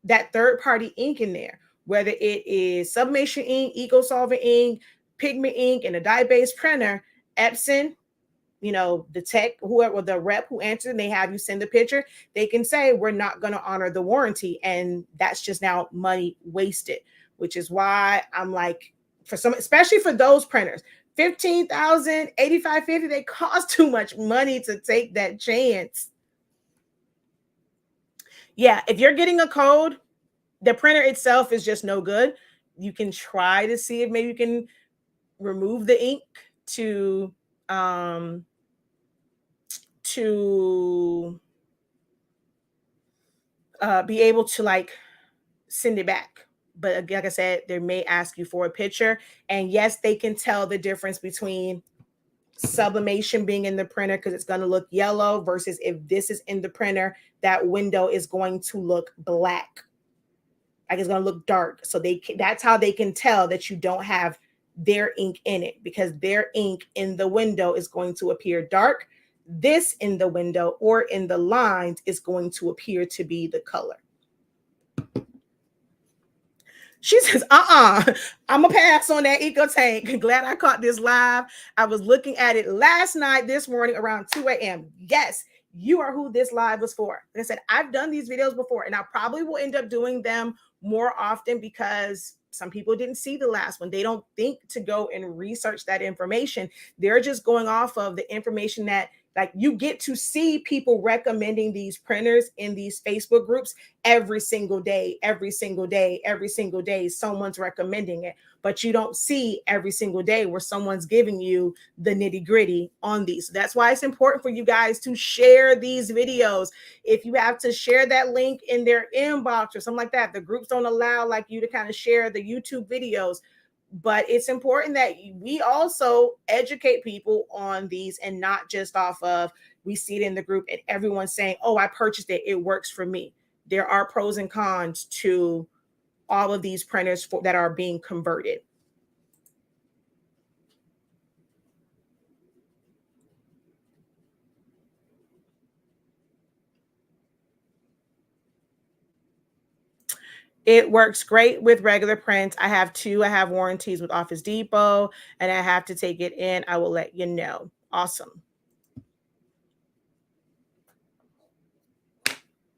A: that third-party ink in there, whether it is sublimation ink, eco-solvent ink, pigment ink, and a dye-based printer, Epson, the tech, whoever, the rep who answered, and they have you send a picture, they can say, we're not going to honor the warranty. And that's just now money wasted, which is why I'm like, for some, especially for those printers, 15,000, 8550, they cost too much money to take that chance. Yeah, if you're getting a code, the printer itself is just no good. You can try to see if maybe you can remove the ink to be able to like send it back. But like I said, they may ask you for a picture. And yes, they can tell the difference between sublimation being in the printer, because it's going to look yellow, versus if this is in the printer, that window is going to look black. Like, it's going to look dark. So that's how they can tell that you don't have their ink in it, because their ink in the window is going to appear dark. This in the window or in the lines is going to appear to be the color. She says, I'm going to pass on that EcoTank. Glad I caught this live. I was looking at it last night, this morning around 2 a.m. Yes, you are who this live was for. Like I said, I've done these videos before, and I probably will end up doing them more often, because some people didn't see the last one. They don't think to go and research that information. They're just going off of the information that, like, you get to see people recommending these printers in these Facebook groups every single day, every single day, every single day. Someone's recommending it, but you don't see every single day where someone's giving you the nitty gritty on these. So that's why it's important for you guys to share these videos. If you have to share that link in their inbox or something like that, the groups don't allow like you to kind of share the YouTube videos. But it's important that we also educate people on these, and not just off of, we see it in the group and everyone's saying, oh, I purchased it, it works for me. There are pros and cons to all of these printers that are being converted. It works great with regular prints. I have two. I have warranties with Office Depot, and I have to take it in. I will let you know. Awesome.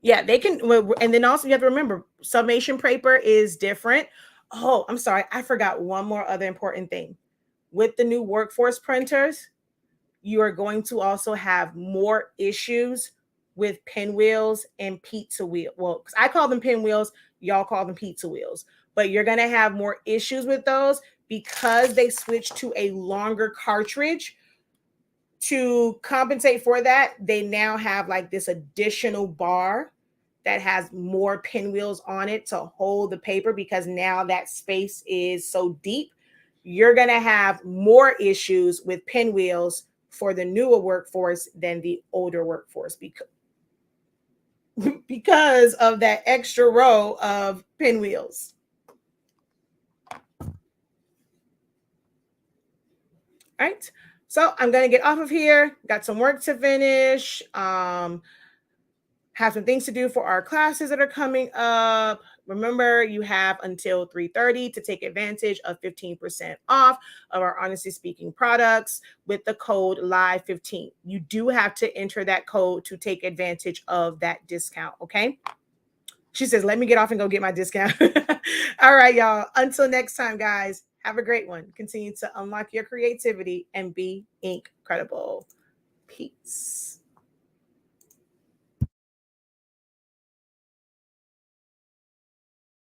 A: Yeah, they can. And then also you have to remember, summation paper is different. Oh, I'm sorry. I forgot one more other important thing. With the new workforce printers, you are going to also have more issues with pinwheels and pizza wheel. Well, because I call them pinwheels, y'all call them pizza wheels. But you're going to have more issues with those because they switched to a longer cartridge. To compensate for that, they now have like this additional bar that has more pinwheels on it to hold the paper because now that space is so deep. You're going to have more issues with pinwheels for the newer workforce than the older workforce because of that extra row of pinwheels. All right. So I'm going to get off of here. Got some work to finish. Have some things to do for our classes that are coming up. Remember, you have until 3:30 to take advantage of 15% off of our Honestly Speaking products with the code LIVE15. You do have to enter that code to take advantage of that discount, okay? She says, let me get off and go get my discount. All right, y'all. Until next time, guys, have a great one. Continue to unlock your creativity and be incredible. Peace.